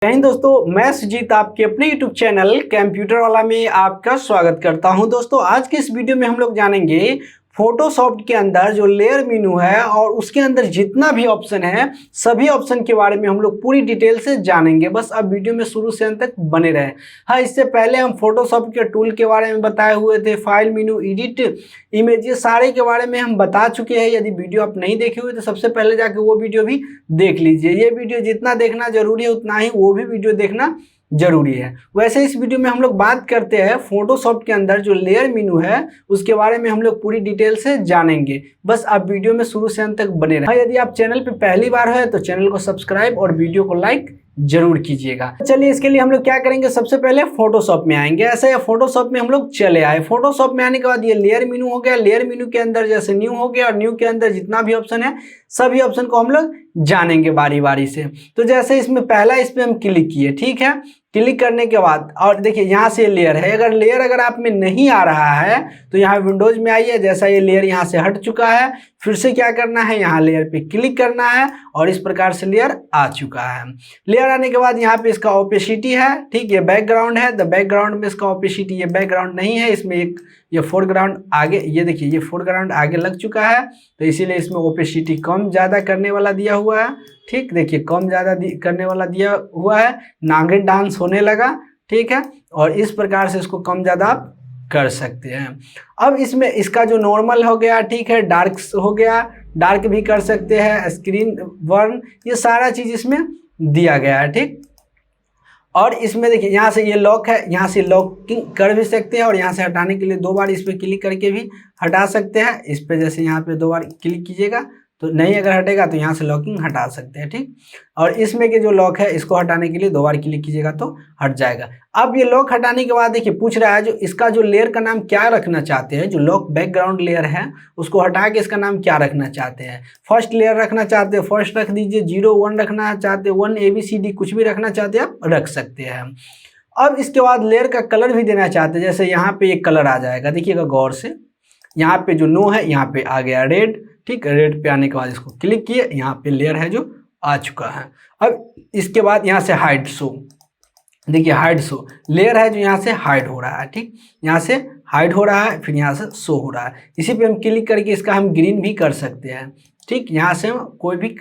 जय हिंद दोस्तों, मैं सुजीत आपके अपने यूट्यूब चैनल कंप्यूटर वाला में आपका स्वागत करता हूं। दोस्तों आज के इस वीडियो में हम लोग जानेंगे फोटोशॉप के अंदर जो लेयर मेनू है और उसके अंदर जितना भी ऑप्शन है सभी ऑप्शन के बारे में हम लोग पूरी डिटेल से जानेंगे। बस अब वीडियो में शुरू से अंत तक बने रहें। हाँ, इससे पहले हम फोटोशॉप के टूल के बारे में बताए हुए थे, फाइल मेनू, एडिट, इमेज, ये सारे के बारे में हम बता चुके हैं। यदि वीडियो आप नहीं देखे हुए तो सबसे पहले जाके वो वीडियो भी देख लीजिए। ये वीडियो जितना देखना जरूरी है उतना ही वो भी वीडियो देखना जरूरी है। वैसे इस वीडियो में हम लोग बात करते हैं फोटोशॉप के अंदर जो लेयर मेनू है उसके बारे में हम लोग पूरी डिटेल से जानेंगे। बस आप वीडियो में शुरू से अंत तक बने रहें। यदि आप चैनल पे पहली बार है तो चैनल को सब्सक्राइब और वीडियो को लाइक जरूर कीजिएगा। चलिए इसके लिए हम लोग क्या करेंगे, सबसे पहले फोटोशॉप में आएंगे। ऐसे फोटोशॉप में हम लोग चले आए। फोटोशॉप में आने के बाद ये लेयर मेनू हो गया। लेयर मेनू के अंदर जैसे न्यू हो गया और न्यू के अंदर जितना भी ऑप्शन है सभी ऑप्शन को हम लोग जानेंगे बारी बारी से। तो जैसे इसमें पहला इस पे हम क्लिक किए, ठीक है। क्लिक करने के बाद और देखिए यहाँ से लेयर है। अगर लेयर अगर आप में नहीं आ रहा है तो यहाँ विंडोज में आइए। जैसा ये लेयर यहाँ से हट चुका है, फिर से क्या करना है, यहाँ लेयर पे क्लिक करना है और इस प्रकार से लेयर आ चुका है। लेयर आने के बाद यहाँ पे इसका ओपेसिटी है, ठीक। ये बैकग्राउंड है, द बैकग्राउंड में इसका ओपेसिटी, ये बैकग्राउंड नहीं है, इसमें एक ये फोरग्राउंड आगे, ये देखिए ये फोरग्राउंड आगे लग चुका है तो इसीलिए इसमें ओपेसिटी कम ज़्यादा करने वाला दिया हुआ है, ठीक। देखिए कम ज़्यादा करने वाला दिया हुआ है, नागे डांस होने लगा, ठीक है। और इस प्रकार से इसको कम ज़्यादा आप कर सकते हैं। अब इसमें इसका जो नॉर्मल हो गया, ठीक है, डार्क हो गया, डार्क भी कर सकते हैं, स्क्रीन बर्न, ये सारा चीज़ इसमें दिया गया है, ठीक। और इसमें देखिए यहाँ से ये लॉक है, यहाँ से लॉकिंग कर भी सकते हैं और यहाँ से हटाने के लिए दो बार इस पर क्लिक करके भी हटा सकते हैं। इस पर जैसे यहाँ पे दो बार क्लिक कीजिएगा तो नहीं अगर हटेगा तो यहाँ से लॉकिंग हटा सकते हैं, ठीक। और इसमें के जो लॉक है इसको हटाने के लिए दो बार क्लिक कीजिएगा तो हट जाएगा। अब ये लॉक हटाने के बाद देखिए पूछ रहा है जो इसका जो लेयर का नाम क्या रखना चाहते हैं, जो लॉक बैकग्राउंड लेयर है उसको हटा के इसका नाम क्या रखना चाहते हैं। फर्स्ट लेयर रखना चाहते हैं फर्स्ट रख दीजिए, 0 1 रखना चाहते हैं 1 ABCD कुछ भी रखना चाहते हैं आप रख सकते हैं। अब इसके बाद लेयर का कलर भी देना चाहते हैं, जैसे यहाँ पे एक कलर आ जाएगा, देखिएगा गौर से, यहाँ पे जो नो है यहाँ पे आ गया रेड, ठीक। रेड पे आने के बाद इसको क्लिक किए, यहाँ पे लेयर है जो आ चुका है। अब इसके बाद यहाँ से हाइड शो, देखिए हाइड शो लेयर है जो यहाँ से हाइड हो रहा है, ठीक। यहाँ से हाइड हो रहा है, फिर यहाँ से शो हो रहा है। इसी पे हम क्लिक करके इसका हम ग्रीन भी कर सकते हैं, ठीक। यहाँ से हम कोई भी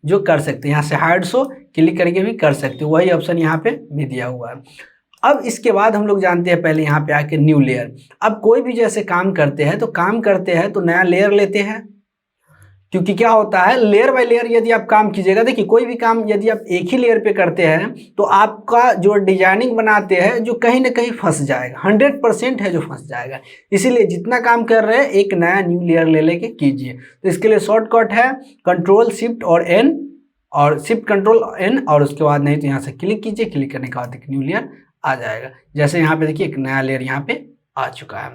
जो कर सकते हैं, यहाँ से हाइड शो क्लिक करके भी कर सकते हैं, वही ऑप्शन यहाँ पे भी दिया हुआ है। अब इसके बाद हम लोग जानते हैं पहले यहाँ पे आके न्यू लेयर। अब कोई भी जैसे काम करते हैं तो नया लेयर लेते हैं, क्योंकि क्या होता है लेयर बाय लेयर यदि आप काम कीजिएगा, देखिए कोई भी काम यदि आप एक ही लेयर पे करते हैं तो आपका जो डिजाइनिंग बनाते हैं जो कहीं ना कहीं फंस जाएगा, 100% है जो फंस जाएगा। इसीलिए जितना काम कर रहे हैं एक नया न्यू लेयर ले लेके कीजिए। तो इसके लिए शॉर्टकट है कंट्रोल शिफ्ट और एन, और शिफ्ट कंट्रोल एन, और उसके बाद नहीं तो यहाँ से क्लिक कीजिए। क्लिक करने के बाद एक न्यू लेयर आ जाएगा। जैसे यहाँ पे देखिए एक नया लेयर यहाँ पे आ चुका है,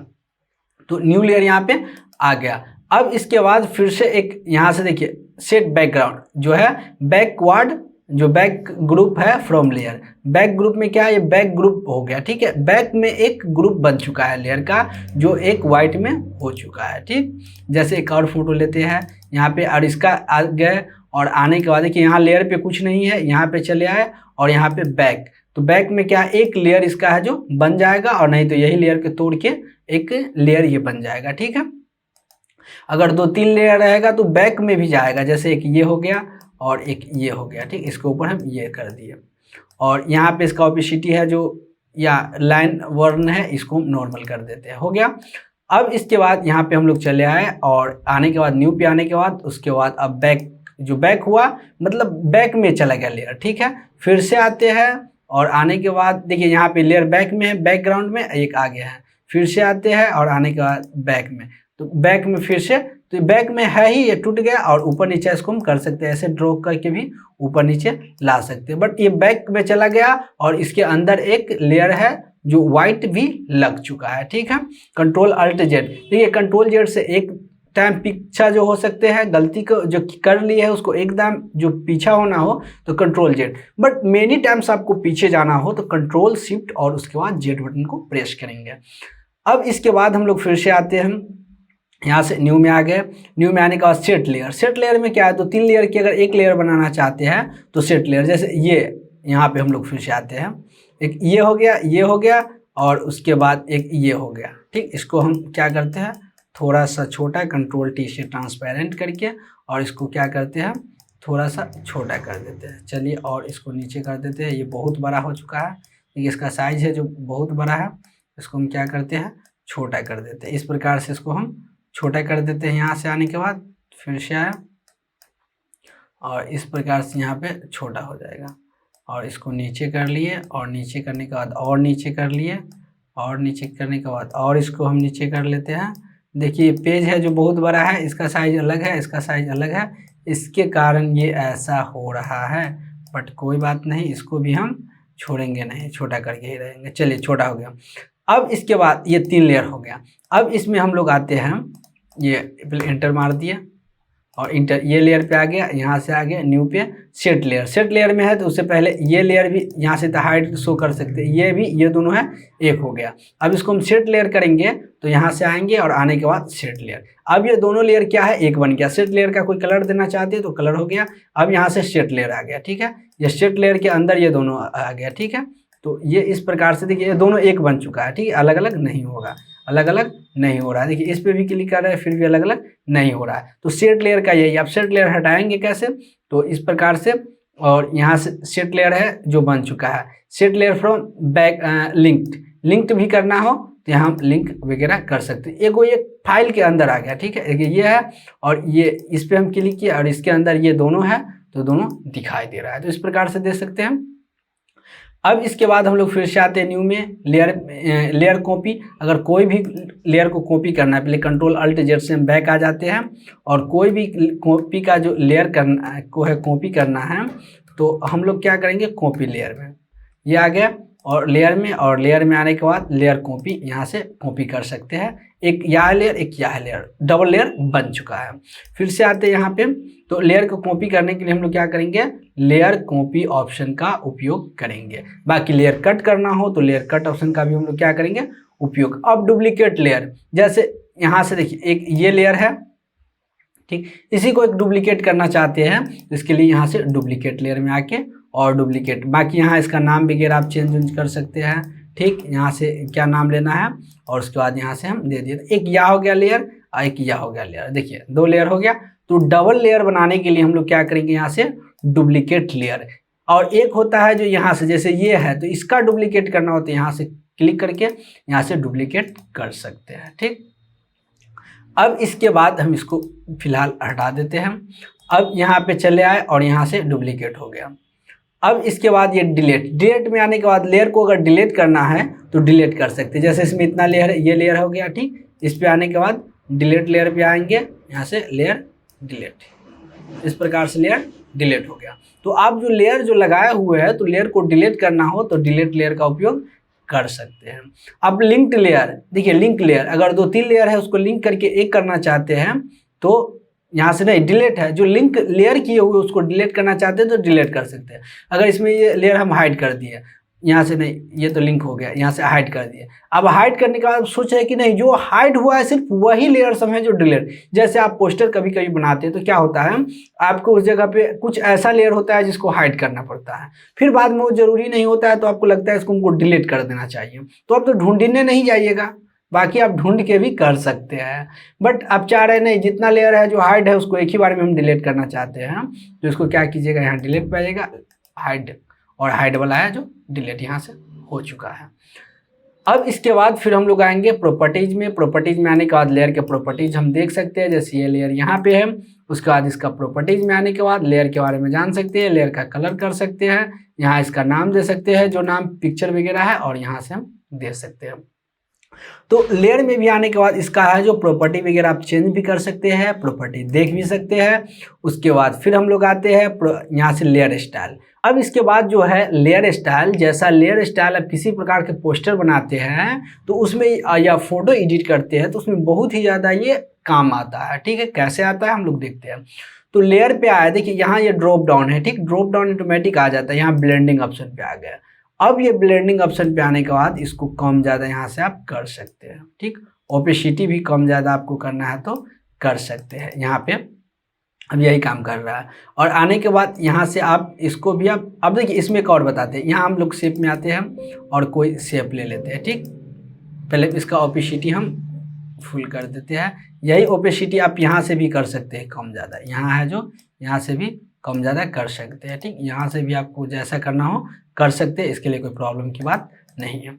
तो न्यू लेयर यहाँ पे आ गया। अब इसके बाद फिर से एक यहाँ से देखिए सेट बैकग्राउंड जो है बैकवर्ड, जो बैक ग्रुप है फ्रॉम लेयर। बैक ग्रुप में क्या है, ये बैक ग्रुप हो गया, ठीक है। बैक में एक ग्रुप बन चुका है लेयर का जो एक वाइट में हो चुका है, ठीक। जैसे एक और फोटो लेते हैं यहाँ पे और इसका आ गए, और आने के बाद देखिए यहाँ लेयर पे कुछ नहीं है, यहाँ पे चले आए और यहाँ पे बैक, तो बैक में क्या एक लेयर इसका है जो बन जाएगा, और नहीं तो यही लेयर के तोड़ के एक लेयर ये बन जाएगा, ठीक है। अगर 2-3 लेयर रहेगा तो बैक में भी जाएगा, जैसे एक ये हो गया और एक ये हो गया, ठीक। इसके ऊपर हम ये कर दिए, और यहाँ पे इसका ओपेसिटी है जो या लाइन वर्ण है इसको हम नॉर्मल कर देते हैं, हो गया। अब इसके बाद यहाँ पे हम लोग चले आए और आने के बाद न्यू पे आने के बाद उसके बाद अब बैक, जो बैक हुआ मतलब बैक में चला गया लेयर, ठीक है। फिर से आते हैं और आने के बाद देखिए यहाँ पे लेयर बैक में है, बैकग्राउंड में एक आ गया है। फिर से आते हैं और आने के बाद बैक में, तो बैक में फिर से, तो बैक में है ही ये टूट गया, और ऊपर नीचे इसको हम कर सकते हैं, ऐसे ड्रॉ करके भी ऊपर नीचे ला सकते हैं। बट ये बैक में चला गया और इसके अंदर एक लेयर है जो वाइट भी लग चुका है, ठीक है। कंट्रोल अल्ट जेड, देखिए कंट्रोल जेड से एक टाइम पीछा जो हो सकते हैं, गलती को जो कर ली है उसको एकदम जो पीछा होना हो तो control Z, but many times आपको पीछे जाना हो तो कंट्रोल शिफ्ट और उसके बाद जेड बटन को प्रेस करेंगे। अब इसके बाद हम लोग फिर से आते हैं, यहाँ से न्यू में आ गए। न्यू में आने के बाद सेट लेयर। सेट लेयर में क्या है, तो 3 लेयर की अगर एक लेयर बनाना चाहते हैं तो सेट लेयर, जैसे यहाँ पे हम लोग फिर से आते हैं, एक ये हो गया, ये हो गया, और उसके बाद एक ये हो गया। ठीक, इसको हम क्या करते हैं, थोड़ा सा छोटा, कंट्रोल टी से ट्रांसपेरेंट करके, और इसको क्या करते हैं, थोड़ा सा छोटा कर देते हैं। चलिए, और इसको नीचे कर देते हैं, ये बहुत बड़ा हो चुका है, इसका साइज है जो बहुत बड़ा है, इसको हम क्या करते हैं, छोटा कर देते हैं। इस प्रकार से इसको हम छोटा कर देते हैं। यहाँ से आने के बाद फिर से आया, और इस प्रकार से यहाँ पे छोटा हो जाएगा, और इसको नीचे कर लिए, और नीचे करने के बाद और नीचे कर लिए, और नीचे करने के बाद और इसको हम नीचे कर लेते हैं। देखिए पेज है जो बहुत बड़ा है, इसका साइज अलग है, इसका साइज अलग है, इसके कारण ये ऐसा हो रहा है, बट कोई बात नहीं, इसको भी हम छोड़ेंगे नहीं, छोटा करके ही रहेंगे। चलिए, छोटा हो गया। अब इसके बाद ये 3 लेयर हो गया। अब इसमें हम लोग आते हैं, ये एंटर मार दिए, और इंटर, ये लेयर पे आ गया, यहाँ से आ गया न्यू पे सेट लेयर। सेट लेयर में है तो उससे पहले ये लेयर भी यहाँ से हाइड शो कर सकते हैं, ये भी, ये दोनों है, एक हो गया। अब इसको हम सेट लेयर करेंगे तो यहाँ से आएंगे, और आने के बाद सेट लेयर। अब ये दोनों लेयर क्या है, एक बन गया। सेट लेयर का कोई कलर देना चाहते हैं तो कलर हो गया। अब यहाँ से सेट लेयर आ गया। ठीक है, ये सेट लेयर के अंदर ये दोनों आ गया। ठीक है, तो ये इस प्रकार से देखिए, ये दोनों एक बन चुका है। ठीक है, अलग अलग नहीं होगा, अलग अलग नहीं हो रहा है। देखिए, इस पे भी क्लिक कर रहा है, फिर भी अलग अलग नहीं हो रहा है। तो सेट लेयर का यही। अब सेट लेयर हटाएंगे कैसे, तो इस प्रकार से, और यहाँ से सेट लेयर है जो बन चुका है। Set layer from back linked भी करना हो तो यहाँ हम लिंक वगैरह कर सकते हैं। एक फाइल के अंदर आ गया। ठीक है, देखिए ये है, और ये इस पे हम क्लिक किया, और इसके अंदर ये दोनों है, तो दोनों दिखाई दे रहा है। तो इस प्रकार से देख सकते हैं। अब इसके बाद हम लोग फिर से आते हैं न्यू में, लेयर कॉपी। अगर कोई भी लेयर को कॉपी करना है, पहले कंट्रोल अल्ट जेड से हम बैक आ जाते हैं, और कोई भी कॉपी का जो लेयर करना को है, कॉपी करना है, तो हम लोग क्या करेंगे, कॉपी लेयर में, ये आ गया, और लेयर में आने के बाद लेयर कॉपी, यहाँ से कॉपी कर सकते हैं। एक यह लेयर, एक यह लेयर, डबल लेयर बन चुका है। फिर से आते हैं यहाँ पे, तो लेयर को कॉपी करने के लिए हम लोग क्या करेंगे, लेयर कॉपी ऑप्शन का उपयोग करेंगे। बाकी लेयर कट करना हो तो लेयर कट ऑप्शन का भी हम लोग क्या करेंगे, उपयोग। अब डुप्लीकेट लेयर, जैसे यहाँ से देखिए, एक ये लेयर है, ठीक, इसी को एक डुप्लीकेट करना चाहते हैं, तो इसके लिए यहाँ से डुप्लीकेट लेयर में आके, और डुप्लीकेट, बाकी यहाँ इसका नाम वगैरह आप चेंज कर सकते हैं। ठीक, यहाँ से क्या नाम लेना है, और उसके बाद यहाँ से हम दे दिए, एक यह हो गया लेयर, और एक यह हो गया लेयर। देखिए 2 लेयर हो गया। तो डबल लेयर बनाने के लिए हम लोग क्या करेंगे, यहाँ से डुप्लीकेट लेयर, और एक होता है जो यहाँ से, जैसे ये है तो इसका डुप्लीकेट करना होता है, यहाँ से क्लिक करके यहाँ से डुप्लीकेट कर सकते हैं। ठीक, अब इसके बाद हम इसको फिलहाल हटा देते हैं। अब यहाँ पे चले आए, और यहाँ से डुप्लीकेट हो गया। अब इसके बाद ये डिलीट में आने के बाद लेयर को अगर डिलीट करना है तो डिलीट कर सकते हैं। जैसे इसमें इतना लेयर है, ये लेयर हो गया। ठीक, इस पे आने के बाद डिलीट लेयर पे आएंगे, यहाँ से लेयर डिलीट, इस प्रकार से लेयर डिलीट हो गया। तो आप जो लेयर जो लगाए हुए हैं, तो लेयर को डिलीट करना हो तो डिलीट लेयर का उपयोग कर सकते हैं। अब लिंक्ड लेयर, देखिए लिंक लेयर, अगर 2-3 लेयर है उसको लिंक करके एक करना चाहते हैं, तो यहाँ से नहीं, डिलीट है, जो लिंक लेयर किए हुए उसको डिलीट करना चाहते हैं तो डिलीट कर सकते हैं। अगर इसमें ये लेयर हम हाइड कर दिए, यहाँ से नहीं, ये तो लिंक हो गया, यहाँ से हाइड कर दिए। अब हाइड करने के बाद सोच रहे कि नहीं, जो हाइड हुआ है सिर्फ वही लेयर सब है जो डिलीट। जैसे आप पोस्टर कभी कभी बनाते हैं तो क्या होता है, आपको उस जगह पे कुछ ऐसा लेयर होता है जिसको हाइड करना पड़ता है, फिर बाद में वो जरूरी नहीं होता है, तो आपको लगता है इसको हमको डिलीट कर देना चाहिए, तो आप तो ढूंढने नहीं जाइएगा, बाकी आप ढूंढ के भी कर सकते हैं। बट आप चाह रहे नहीं, जितना लेयर है जो हाइड है उसको एक ही बार में हम डिलीट करना चाहते हैं, तो इसको क्या कीजिएगा, यहाँ डिलीट पे आइएगा, हाइड, और हाइड वाला है जो डिलीट यहाँ से हो चुका है। अब इसके बाद फिर हम लोग आएंगे प्रॉपर्टीज में। प्रॉपर्टीज में आने के बाद लेयर के प्रॉपर्टीज हम देख सकते हैं, जैसे ये लेयर यहाँ पे है, उसके बाद इसका प्रॉपर्टीज में आने के बाद लेयर के बारे में जान सकते हैं, लेयर का कलर कर सकते हैं, यहाँ इसका नाम दे सकते हैं, जो नाम पिक्चर वगैरह है, और यहाँ से हम दे सकते हैं। तो लेयर में भी आने के बाद इसका है जो प्रॉपर्टी वगैरह आप चेंज भी कर सकते हैं, प्रॉपर्टी देख भी सकते हैं। उसके बाद फिर हम लोग आते हैं यहाँ से लेयर स्टाइल। अब इसके बाद जो है लेयर स्टाइल, जैसा लेयर स्टाइल आप किसी प्रकार के पोस्टर बनाते हैं तो उसमें, या फोटो एडिट करते हैं तो उसमें बहुत ही ज़्यादा ये काम आता है। ठीक है, कैसे आता है हम लोग देखते हैं। तो लेयर पे आया, देखिए यहाँ ये ड्रॉप डाउन है, ठीक, ड्रॉप डाउन ऑटोमेटिक आ जाता है, यहाँ ब्लेंडिंग ऑप्शन पे आ गया। अब ये ब्लेंडिंग ऑप्शन पे आने के बाद इसको कम ज़्यादा यहाँ से आप कर सकते हैं। ठीक, ओपेसिटी भी कम ज़्यादा आपको करना है तो कर सकते हैं यहाँ पे। अब यही काम कर रहा है। और आने के बाद यहाँ से आप इसको भी आप अब देखिए इसमें एक और बताते हैं। यहाँ हम लोग शेप में आते हैं और कोई शेप ले लेते हैं। ठीक, पहले इसका ओपेसिटी हम फुल कर देते हैं। यही ओपेसिटी आप यहाँ से भी कर सकते हैं कम ज़्यादा, यहाँ है जो यहाँ से भी कम ज़्यादा कर सकते हैं। ठीक, यहाँ से भी आपको जैसा करना हो कर सकते हैं, इसके लिए कोई प्रॉब्लम की बात नहीं है।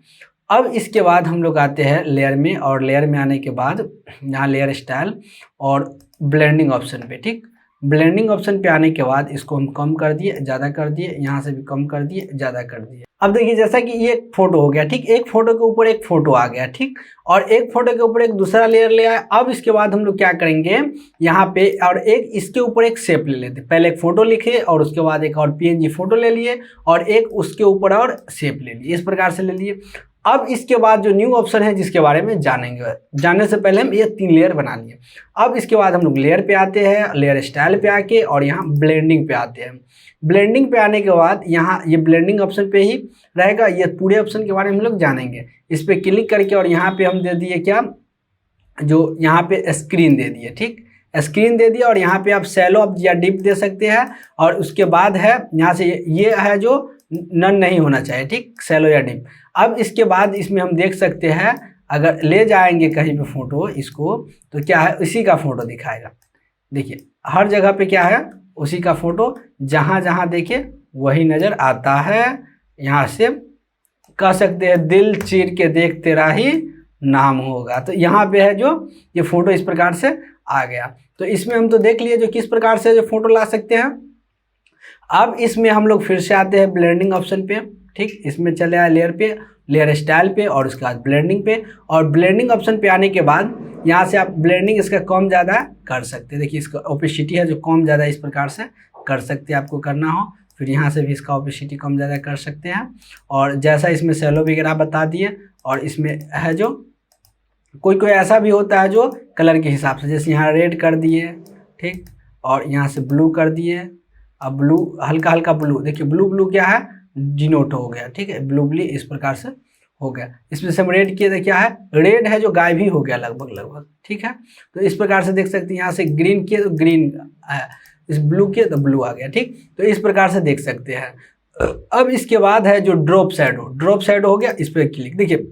अब इसके बाद हम लोग आते हैं लेयर में, और लेयर में आने के बाद यहाँ लेयर स्टाइल और ब्लेंडिंग ऑप्शन पे। ठीक, ब्लेंडिंग ऑप्शन पे आने के बाद इसको हम कम कर दिए, ज़्यादा कर दिए, यहाँ से भी कम कर दिए, ज़्यादा कर दिए। अब देखिए जैसा कि ये एक फोटो हो गया। ठीक, एक फोटो के ऊपर एक फोटो आ गया। ठीक, और एक फोटो के ऊपर एक दूसरा लेयर ले आया। अब इसके बाद हम लोग क्या करेंगे, यहाँ पे और एक इसके ऊपर एक शेप ले लेते। पहले एक फोटो लिखे और उसके बाद एक और PNG फोटो ले लिए और एक उसके ऊपर और शेप ले लिए, इस प्रकार से ले लिए। अब इसके बाद जो न्यू ऑप्शन है जिसके बारे में जानेंगे, जानने से पहले हम ये 3 लेयर बना लिए। अब इसके बाद हम लोग लेयर पे आते हैं, लेयर स्टाइल पे आके और यहाँ ब्लेंडिंग पे आते हैं। ब्लेंडिंग पे आने के बाद यहाँ ये ब्लेंडिंग ऑप्शन पे ही रहेगा, ये पूरे ऑप्शन के बारे में हम लोग जानेंगे। इस पर क्लिक करके और यहाँ पे हम दे दिए क्या, जो यहाँ पे स्क्रीन दे दिए। ठीक, स्क्रीन दे दिया और यहाँ पे आप शैलो या डीप दे सकते हैं। और उसके बाद है यहाँ से ये है जो नन नहीं होना चाहिए। ठीक, शैलो या डीप। अब इसके बाद इसमें हम देख सकते हैं, अगर ले जाएंगे कहीं पे फोटो इसको, तो क्या है उसी का फोटो दिखाएगा। देखिए हर जगह पे क्या है, उसी का फोटो, जहाँ जहाँ देखिए वही नज़र आता है। यहाँ से कह सकते हैं दिल चीर के देख तेरा ही नाम होगा, तो यहाँ पे है जो ये फोटो इस प्रकार से आ गया। तो इसमें हम तो देख लिए जो किस प्रकार से जो फोटो ला सकते हैं। अब इसमें हम लोग फिर से आते हैं ब्लेंडिंग ऑप्शन पे। ठीक, इसमें चले आए लेयर पे, लेयर स्टाइल पे और उसके बाद ब्लेंडिंग पे। और ब्लेंडिंग ऑप्शन पे आने के बाद यहाँ से आप ब्लेंडिंग इसका कम ज़्यादा कर सकते हैं। देखिए इसका ओपेसिटी है जो कम ज़्यादा इस प्रकार से कर सकते हैं, आपको करना हो। फिर यहाँ से भी इसका ओपेसिटी कम ज़्यादा कर सकते हैं। और जैसा इसमें शैलो वगैरह बता दिए। और इसमें है जो कोई ऐसा भी होता है जो कलर के हिसाब से, जैसे यहाँ रेड कर दिए। ठीक, और यहाँ से ब्लू कर दिए। अब ब्लू हल्का हल्का ब्लू, देखिए ब्लू क्या है, डिनोट हो गया। ठीक है, ब्लू इस प्रकार से हो गया। इसमें से हम रेड किए तो क्या है, रेड है जो गायब ही हो गया लगभग। ठीक है, तो इस प्रकार से देख सकते हैं। यहाँ से ग्रीन किए तो ग्रीन, इस ब्लू किए तो ब्लू आ गया। ठीक, तो इस प्रकार से देख सकते हैं। अब इसके बाद है जो ड्रॉप शैडो हो गया। इस पर क्लिक, देखिए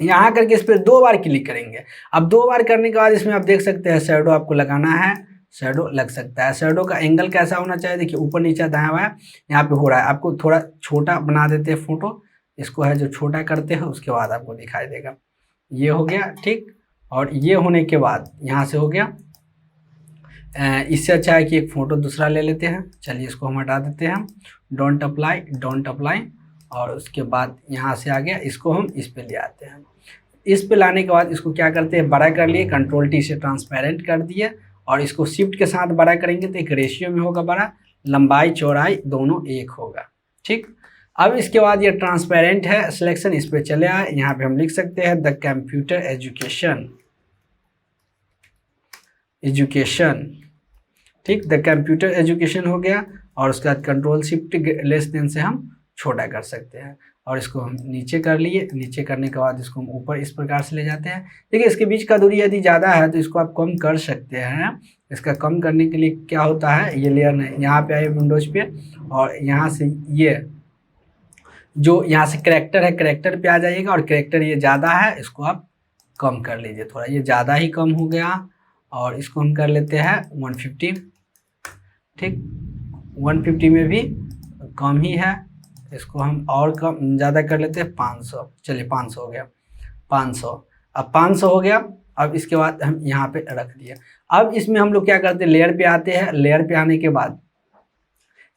यहाँ करके इस पर 2 बार क्लिक करेंगे। अब 2 बार करने के बाद इसमें आप देख सकते हैं शैडो आपको लगाना है, शैडो लग सकता है। शैडो का एंगल कैसा होना चाहिए, देखिए ऊपर नीचे दायां बायां यहाँ पे हो रहा है। आपको थोड़ा छोटा बना देते हैं फोटो, इसको है जो छोटा करते हैं, उसके बाद आपको दिखाई देगा। ये हो गया। ठीक, और ये होने के बाद यहाँ से हो गया। इससे अच्छा है कि एक फ़ोटो दूसरा ले लेते हैं। चलिए इसको हम हटा देते हैं, डोंट अप्लाई। और उसके बाद यहाँ से आ गया, इसको हम इस पे ले आते हैं। इस पे लाने के बाद इसको क्या करते हैं, बड़ा कर लिए, Ctrl+T से ट्रांसपेरेंट कर दिए। और इसको शिफ्ट के साथ बड़ा करेंगे तो एक रेशियो में होगा बड़ा, लंबाई चौड़ाई दोनों एक होगा। ठीक, अब इसके बाद ये ट्रांसपेरेंट है सिलेक्शन, इस पे चले आए। यहाँ पे हम लिख सकते हैं द कंप्यूटर एजुकेशन। ठीक, द कंप्यूटर एजुकेशन हो गया। और उसके बाद Ctrl+Shift से हम छोटा कर सकते हैं। और इसको हम नीचे कर लिए, नीचे करने के बाद इसको हम ऊपर इस प्रकार से ले जाते हैं। देखिए इसके बीच का दूरी यदि ज़्यादा है तो इसको आप कम कर सकते हैं। इसका कम करने के लिए क्या होता है, ये लेयर नहीं, यहाँ पे आइए विंडोज पे, और यहाँ से ये जो यहाँ से कैरेक्टर है, कैरेक्टर पे आ जाइएगा। और कैरेक्टर ये ज़्यादा है, इसको आप कम कर लीजिए थोड़ा, ये ज़्यादा ही कम हो गया। और इसको हम कर लेते हैं 150। ठीक, 150 में भी कम ही है, इसको हम और कम ज़्यादा कर लेते हैं 500। चलिए 500 हो गया, 500। अब 500 हो गया। अब इसके बाद हम यहाँ पे रख दिए। अब इसमें हम लोग क्या करते हैं, लेयर पे आते हैं। लेयर पे आने के बाद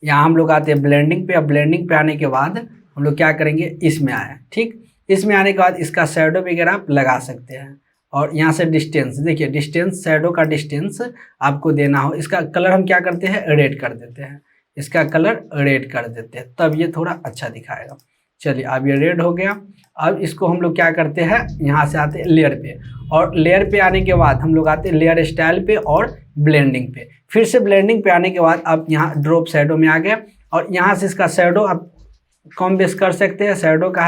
यहाँ हम लोग आते हैं ब्लेंडिंग पे। अब ब्लेंडिंग पे आने के बाद हम लोग क्या करेंगे, इसमें आए। ठीक, इसमें आने के बाद इसका शैडो वगैरह आप लगा सकते हैं। और यहाँ से डिस्टेंस, देखिए डिस्टेंस, शैडो का डिस्टेंस आपको देना हो। इसका कलर हम क्या करते हैं, रेड कर देते हैं। इसका कलर रेड कर देते हैं, तब ये थोड़ा अच्छा दिखाएगा। चलिए अब ये रेड हो गया। अब इसको हम लोग क्या करते हैं, यहाँ से आते हैं लेयर पे। और लेयर पे आने के बाद हम लोग आते हैं लेयर स्टाइल पे और ब्लेंडिंग पे। फिर से ब्लेंडिंग पे आने के बाद आप यहाँ ड्रॉप शैडो में आ गए। और यहाँ से इसका शैडो आप कम बेस कर सकते हैं। शैडो का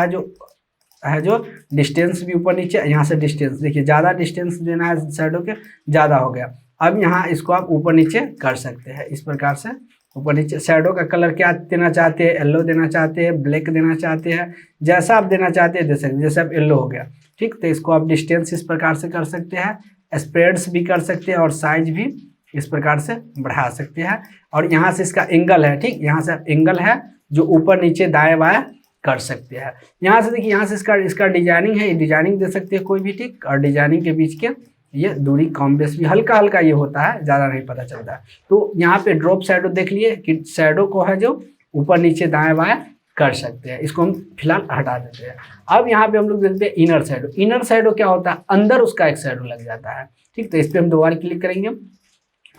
है जो डिस्टेंस भी ऊपर नीचे, यहाँ से डिस्टेंस देखिए, ज़्यादा डिस्टेंस देना है शैडो के, ज़्यादा हो गया। अब यहाँ इसको आप ऊपर नीचे कर सकते हैं इस प्रकार से। ऊपर नीचे शैडो का कलर क्या देना चाहते हैं, येलो देना चाहते हैं, ब्लैक देना चाहते हैं, जैसा आप देना चाहते हैं दे सकते हैं। जैसे अब येलो हो गया, ठीक, तो इसको आप डिस्टेंस इस प्रकार से कर सकते हैं, स्प्रेड्स भी कर सकते हैं और साइज भी इस प्रकार से बढ़ा सकते हैं। और यहाँ से इसका एंगल है, ठीक, यहाँ से एंगल है जो ऊपर नीचे दाएं बाएं कर सकते हैं। यहाँ से देखिए, यहाँ से इसका डिजाइनिंग है, डिजाइनिंग दे सकते हैं कोई भी, ठीक, और डिजाइनिंग के बीच के ये दूरी कम बेस भी हल्का हल्का ये होता है, ज़्यादा नहीं पता चलता है। तो यहाँ पे ड्रॉप शैडो देख लिए कि शैडो को है जो ऊपर नीचे दाएं बाएं कर सकते हैं, इसको हम फिलहाल हटा देते हैं। अब यहाँ पे हम लोग देखते हैं इनर शैडो। इनर शैडो क्या होता है, अंदर उसका एक शैडो लग जाता है, ठीक, तो इस पर हम दोबारा क्लिक करेंगे।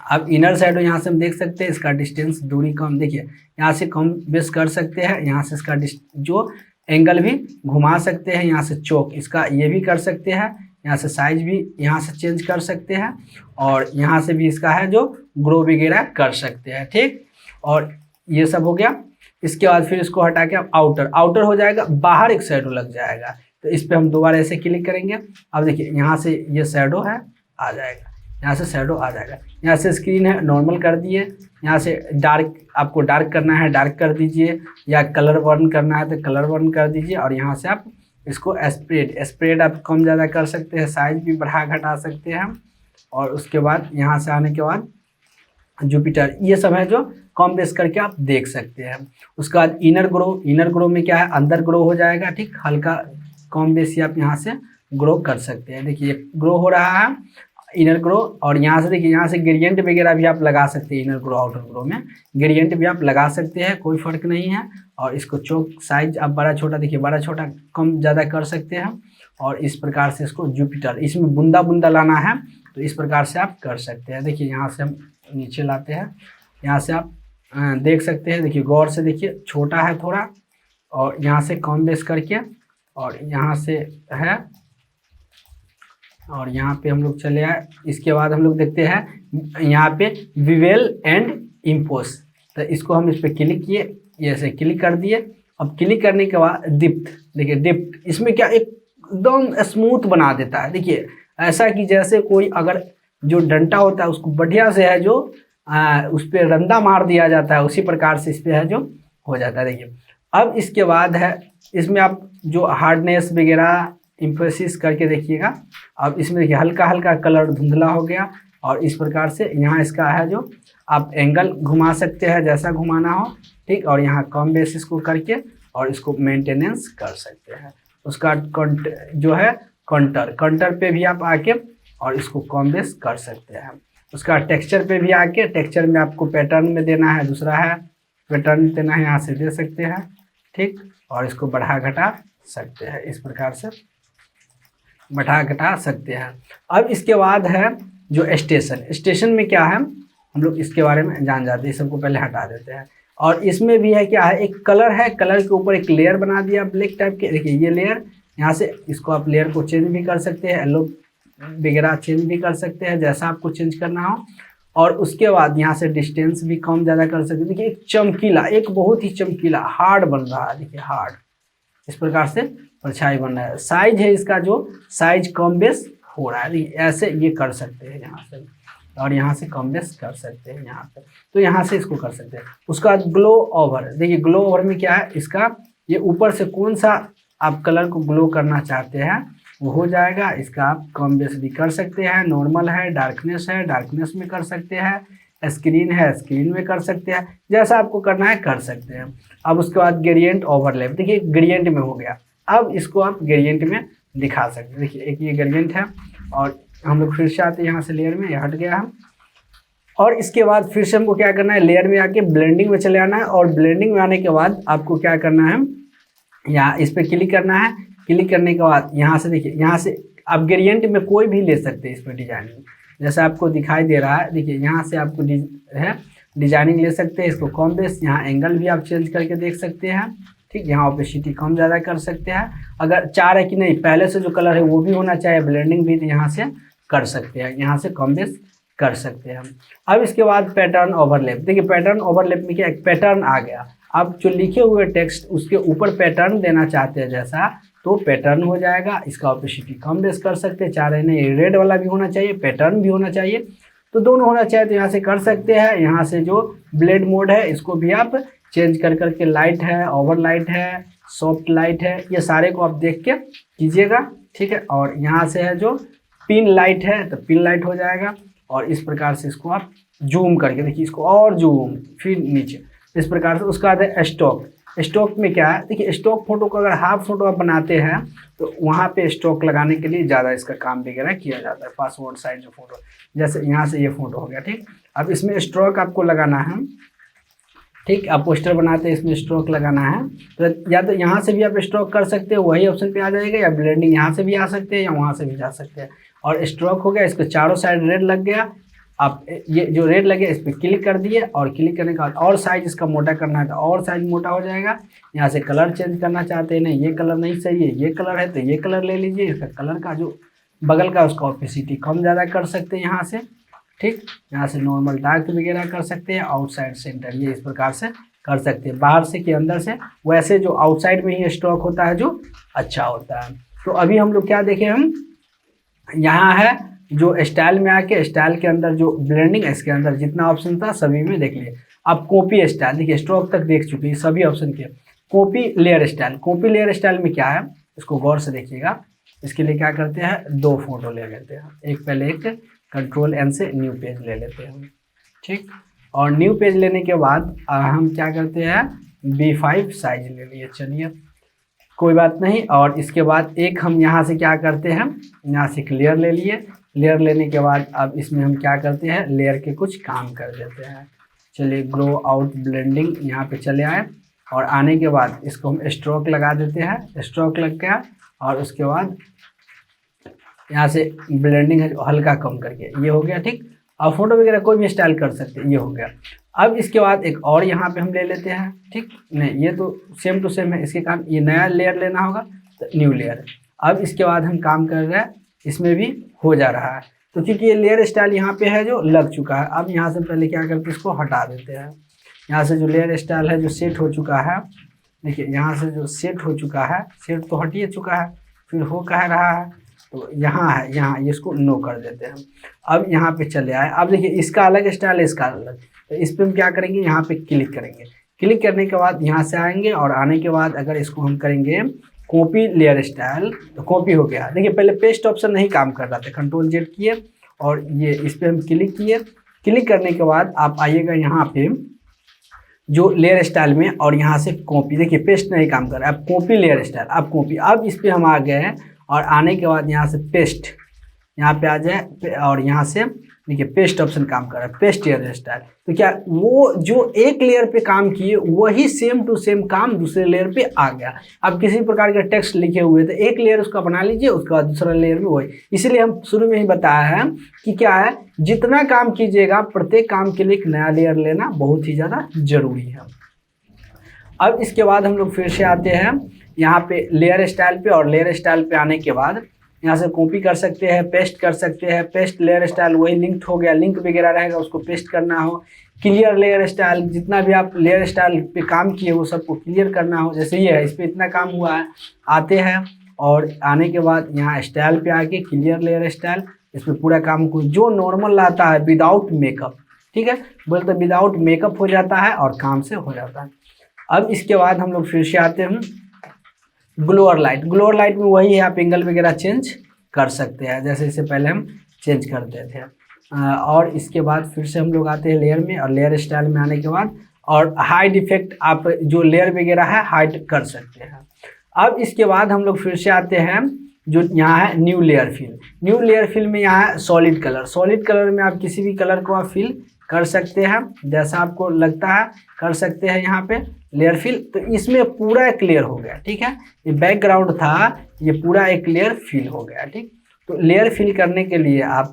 अब इनर शैडो यहाँ से हम देख सकते हैं, इसका डिस्टेंस दूरी कम, देखिए यहाँ से कम बेस कर सकते हैं, यहाँ से इसका जो एंगल भी घुमा सकते हैं, यहाँ से चौक इसका ये भी कर सकते हैं, यहाँ से साइज भी यहाँ से चेंज कर सकते हैं, और यहाँ से भी इसका है जो ग्रो वगैरह कर सकते हैं, ठीक। और ये सब हो गया। इसके बाद फिर इसको हटा के अब आउटर हो जाएगा, बाहर एक शैडो लग जाएगा। तो इस पर हम दोबारा ऐसे क्लिक करेंगे। अब देखिए यहाँ से ये शैडो है आ जाएगा, यहाँ से शैडो आ जाएगा। यहाँ से स्क्रीन है नॉर्मल कर दिए, यहाँ से डार्क आपको डार्क करना है डार्क कर दीजिए, या कलर बर्न करना है तो कलर बर्न कर दीजिए। और यहाँ से आप इसको स्प्रेड आप कम ज़्यादा कर सकते हैं, साइज भी बढ़ा घटा सकते हैं। और उसके बाद यहाँ से आने के बाद जुपिटर, ये सब है जो कम बेस करके आप देख सकते हैं। उसके बाद इनर ग्रो में क्या है, अंदर ग्रो हो जाएगा, ठीक, हल्का कम बेस आप यहाँ से ग्रो कर सकते हैं। देखिए ग्रो हो रहा है इनर ग्रो। और यहाँ से देखिए, यहाँ से ग्रेडियंट वगैरह भी आप लगा सकते हैं। इनर ग्रो आउटर ग्रो में ग्रेडियंट भी आप लगा सकते हैं, कोई फ़र्क नहीं है। और इसको चौक साइज आप बड़ा छोटा, देखिए बड़ा छोटा कम ज़्यादा कर सकते हैं। और इस प्रकार से इसको जुपिटर, इसमें बूंदा बूंदा लाना है तो इस प्रकार से आप कर सकते हैं। देखिए यहाँ से हम नीचे लाते हैं, यहाँ से आप देख सकते हैं, देखिए गौर से देखिए छोटा है थोड़ा, और यहाँ से कम बेस करके, और यहाँ से है, और यहाँ पे हम लोग चले आए। इसके बाद हम लोग देखते हैं यहाँ पे विवेल एंड इम्पोस, तो इसको हम इस पर क्लिक किए, ये ऐसे क्लिक कर दिए। अब क्लिक करने के बाद डिप्थ, देखिए डिप्थ इसमें क्या एकदम स्मूथ बना देता है। देखिए ऐसा कि जैसे कोई अगर जो डंटा होता है उसको बढ़िया से है जो उस पर रंदा मार दिया जाता है, उसी प्रकार से इस पर है जो हो जाता है। देखिए अब इसके बाद है इसमें आप जो हार्डनेस वगैरह इम्फोसिस करके देखिएगा। अब इसमें देखिए हल्का हल्का कलर धुंधला हो गया, और इस प्रकार से यहाँ इसका है जो आप एंगल घुमा सकते हैं जैसा घुमाना हो, ठीक। और यहाँ कम बेस इसको करके और इसको मेंटेनेंस कर सकते हैं। उसका जो है कंटर पे भी आप आके और इसको कम बेस कर सकते हैं। उसका टेक्सचर पे भी आके, टेक्सचर में आपको पैटर्न में देना है, दूसरा है पैटर्न देना है, यहाँ से दे सकते हैं, ठीक। और इसको बढ़ा घटा सकते हैं, इस प्रकार से बढ़ा घटा सकते हैं। अब इसके बाद है जो स्टेशन में क्या है हम लोग इसके बारे में जान जाते हैं, सबको पहले हटा देते हैं। और इसमें भी है क्या है, एक कलर है, कलर के ऊपर एक लेयर बना दिया ब्लैक टाइप के। देखिए ये लेयर, यहाँ से इसको आप लेयर को चेंज भी कर सकते हैं, येलो वगैरह चेंज भी कर सकते हैं जैसा आपको चेंज करना हो। और उसके बाद यहाँ से डिस्टेंस भी कम ज़्यादा कर सकते हैं। देखिए एक चमकीला, एक बहुत ही चमकीला हार्ड बन रहा है, देखिए हार्ड, इस प्रकार से परछाई बन रहा है। साइज है इसका जो साइज कम बेस हो रहा है, ऐसे ये कर सकते हैं यहाँ से, और यहाँ से कम बेस कर सकते हैं यहाँ पे, तो यहाँ से इसको कर सकते हैं। उसका बाद ग्लो ओवर, देखिए ग्लो ओवर में क्या है, इसका ये ऊपर से कौन सा आप कलर को ग्लो करना चाहते हैं वो हो जाएगा। इसका आप कम बेस भी कर सकते हैं, नॉर्मल है, डार्कनेस है, डार्कनेस में कर सकते हैं, स्क्रीन है, स्क्रीन में कर सकते हैं, जैसा आपको करना है कर सकते हैं। अब उसके बाद ग्रेडियंट ओवरलैप, देखिए ग्रेडियंट में हो गया। अब इसको आप ग्रेडियंट में दिखा सकते हैं। देखिए एक ये ग्रेडियंट है, और हम लोग फिर से आते हैं यहाँ से लेयर में, ये हट गया हम। और इसके बाद फिर से हमको क्या करना है, लेयर में आके ब्लेंडिंग में चले आना है। और ब्लेंडिंग में आने के बाद आपको क्या करना है, यहाँ इस पर क्लिक करना है। क्लिक करने के बाद यहाँ से देखिए, यहाँ से आप ग्रेडियंट में कोई भी ले सकते हैं इस पर डिजाइनिंग, जैसा आपको दिखाई दे रहा है। देखिए यहाँ से आपको डिजाइनिंग ले सकते हैं, इसको कम बेस, यहाँ एंगल भी आप चेंज करके देख सकते हैं, ठीक। यहाँ ओपेसिटी कम ज़्यादा कर सकते हैं, अगर चाह रहे कि नहीं पहले से जो कलर है वो भी होना चाहिए, ब्लेंडिंग भी, तो यहाँ से कर सकते हैं, यहाँ से कम बेस कर सकते हैं। अब इसके बाद पैटर्न ओवरलैप, देखिए पैटर्न ओवरलैप में क्या एक पैटर्न आ गया। आप जो लिखे हुए टेक्स्ट उसके ऊपर पैटर्न देना चाहते हैं जैसा, तो पैटर्न हो जाएगा। इसका ओपेसिटी कम बेस कर सकते हैं, चाह रहे नहीं रेड वाला भी होना चाहिए, पैटर्न भी होना चाहिए, तो दोनों होना चाहिए तो यहाँ से कर सकते हैं। यहाँ से जो ब्लेड मोड है इसको भी आप चेंज कर करके, लाइट है, ओवर लाइट है, सॉफ्ट लाइट है, ये सारे को आप देख के कीजिएगा, ठीक है। और यहाँ से है जो पिन लाइट है तो पिन लाइट हो जाएगा, और इस प्रकार से इसको आप जूम करके देखिए, इसको और जूम, फिर नीचे इस प्रकार से। उसका बाद है स्टॉक। स्टॉक में क्या है, देखिए स्टॉक फोटो को अगर हाफ फोटो आप बनाते हैं तो वहाँ पे स्टॉक लगाने के लिए ज़्यादा इसका काम वगैरह किया जाता है, पासवर्ड साइज जो फोटो, जैसे यहाँ से ये फोटो हो गया, ठीक। अब इसमें स्ट्रोक आपको लगाना है, ठीक। आप पोस्टर बनाते हैं इसमें स्ट्रोक लगाना है, तो या तो यहाँ से भी आप स्ट्रोक कर सकते हो, वही ऑप्शन पे आ जाएगा, या ब्लेंडिंग यहाँ से भी आ सकते हैं या वहाँ से भी जा सकते हैं। और स्ट्रोक हो गया, इसको चारों साइड रेड लग गया, आप ये जो रेड लगे इस पर क्लिक कर दिए, और क्लिक करने के बाद और साइज इसका मोटा करना है तो और साइज मोटा हो जाएगा। यहाँ से कलर चेंज करना चाहते हैं, नहीं ये कलर नहीं सही है, ये कलर है तो ये कलर ले लीजिए, इसका कलर का जो बगल का उसका ऑपेसिटी कम ज़्यादा कर सकते हैं यहाँ से, ठीक। यहाँ से नॉर्मल डार्क वगैरह कर सकते हैं, आउटसाइड सेंटर ये इस प्रकार से कर सकते हैं, बाहर से कि अंदर से। वैसे जो आउटसाइड में ही स्ट्रोक होता है जो अच्छा होता है। तो अभी हम लोग क्या देखें, हम यहाँ है जो स्टाइल में आके, स्टाइल के अंदर जो ब्लेंडिंग है इसके अंदर जितना ऑप्शन था सभी में देख लिए। अब कॉपी स्टाइल, देखिए स्ट्रोक तक देख चुके हैं सभी ऑप्शन के। Copy layer style, copy layer style में क्या है इसको गौर से देखिएगा। इसके लिए क्या करते हैं, दो फोटो ले लेते हैं, एक पहले एक कंट्रोल एन से न्यू पेज ले लेते हैं, ठीक। और न्यू पेज लेने के बाद हम क्या करते हैं, B5 साइज ले लिए, चलिए कोई बात नहीं। और इसके बाद एक हम यहाँ से क्या करते हैं, यहाँ से एक लेयर ले लिए। लेयर लेने के बाद अब इसमें हम क्या करते हैं, लेयर के कुछ काम कर देते हैं। चलिए ग्रो आउट ब्लेंडिंग यहाँ पे चले आए, और आने के बाद इसको हम स्ट्रोक लगा देते हैं, स्ट्रोक लग गया। और उसके बाद यहाँ से ब्लेंडिंग है जो हल्का कम करके, ये हो गया, ठीक। अब फोटो वगैरह कोई भी स्टाइल कर सकते हैं, ये हो गया। अब इसके बाद एक और यहाँ पे हम ले लेते हैं, ठीक। नहीं ये तो सेम टू सेम है, इसके कारण ये नया लेयर लेना होगा तो न्यू लेयर। अब इसके बाद हम काम कर रहे हैं, इसमें भी हो जा रहा है। तो क्योंकि ये लेयर स्टाइल यहाँ पे है जो लग चुका है, अब यहाँ से पहले क्या करते हैं, इसको हटा देते हैं। यहाँ से जो लेयर स्टाइल है जो सेट हो चुका है, देखिए यहाँ से जो सेट हो चुका है, सेट तो हट ही चुका है, फिर हो कह रहा है, तो यहाँ है, यहाँ इसको नो कर देते हैं। अब यहाँ पे चले आए, अब देखिए इसका अलग स्टाइल है, इसका अलग, तो इस पर हम क्या करेंगे, यहाँ पे क्लिक करेंगे। क्लिक करने के बाद यहाँ से आएंगे, और आने के बाद अगर इसको हम करेंगे कॉपी लेयर स्टाइल तो कॉपी हो गया। देखिए पहले पेस्ट ऑप्शन नहीं काम कर रहा था, कंट्रोल जेड किए और ये इस पर हम क्लिक किए। क्लिक करने के बाद आप आइएगा यहाँ पे जो लेयर स्टाइल में, और यहाँ से कॉपी, देखिए पेस्ट नहीं काम कर रहा है, अब कॉपी लेयर स्टाइल, अब कॉपी। अब इस पर हम आ गए, और आने के बाद यहाँ से पेस्ट, यहाँ पे आ जाए, और यहाँ से देखिए पेस्ट ऑप्शन काम कर रहा है, पेस्ट लेयर स्टाइल। तो क्या वो जो एक लेयर पे काम किए वही सेम टू सेम काम दूसरे लेयर पे आ गया। अब किसी प्रकार के टेक्स्ट लिखे हुए तो एक लेयर उसका बना लीजिए, उसके बाद दूसरा लेयर में वही। इसलिए हम शुरू में ही बताया है कि क्या है, जितना काम कीजिएगा प्रत्येक काम के लिए एक नया लेयर लेना बहुत ही ज़्यादा जरूरी है। अब इसके बाद हम लोग फिर से आते हैं यहाँ पे लेयर स्टाइल पे, और लेयर स्टाइल पे आने के बाद यहाँ से कॉपी कर सकते हैं, पेस्ट कर सकते हैं। पेस्ट लेयर स्टाइल वही लिंक्ड हो गया, लिंक वगैरह रहेगा उसको पेस्ट करना हो। क्लियर लेयर स्टाइल, जितना भी आप लेयर स्टाइल पे काम किए वो सबको क्लियर करना हो। जैसे ये है, इस पर इतना काम हुआ है, आते हैं और आने के बाद यहाँ स्टाइल पे आके क्लियर लेयर स्टाइल, इस पर पूरा काम को जो नॉर्मल आता है विदाउट मेकअप, ठीक है, बोलते विदाउट मेकअप हो जाता है और काम से हो जाता है। अब इसके बाद हम लोग फिर से आते हैं ग्लोअर लाइट। ग्लोअर लाइट में वही है, आप एंगल वगैरह चेंज कर सकते हैं, जैसे इससे पहले हम चेंज करते थे। और इसके बाद फिर से हम लोग आते हैं लेयर में, और लेयर स्टाइल में आने के बाद और हाइड इफेक्ट, आप जो लेयर वगैरह है हाइड कर सकते हैं। अब इसके बाद हम लोग फिर से आते हैं जो यहाँ है new layer fill. New layer fill में यहाँ है सॉलिड कलर। सॉलिड कलर में आप किसी भी कलर को आप फिल कर सकते हैं, जैसा आपको लगता है कर सकते हैं यहाँ पे लेयर फिल। तो इसमें पूरा एक लेयर हो गया, ठीक है, ये बैकग्राउंड था, ये पूरा एक लेयर फिल हो गया, ठीक। तो लेयर फिल करने के लिए आप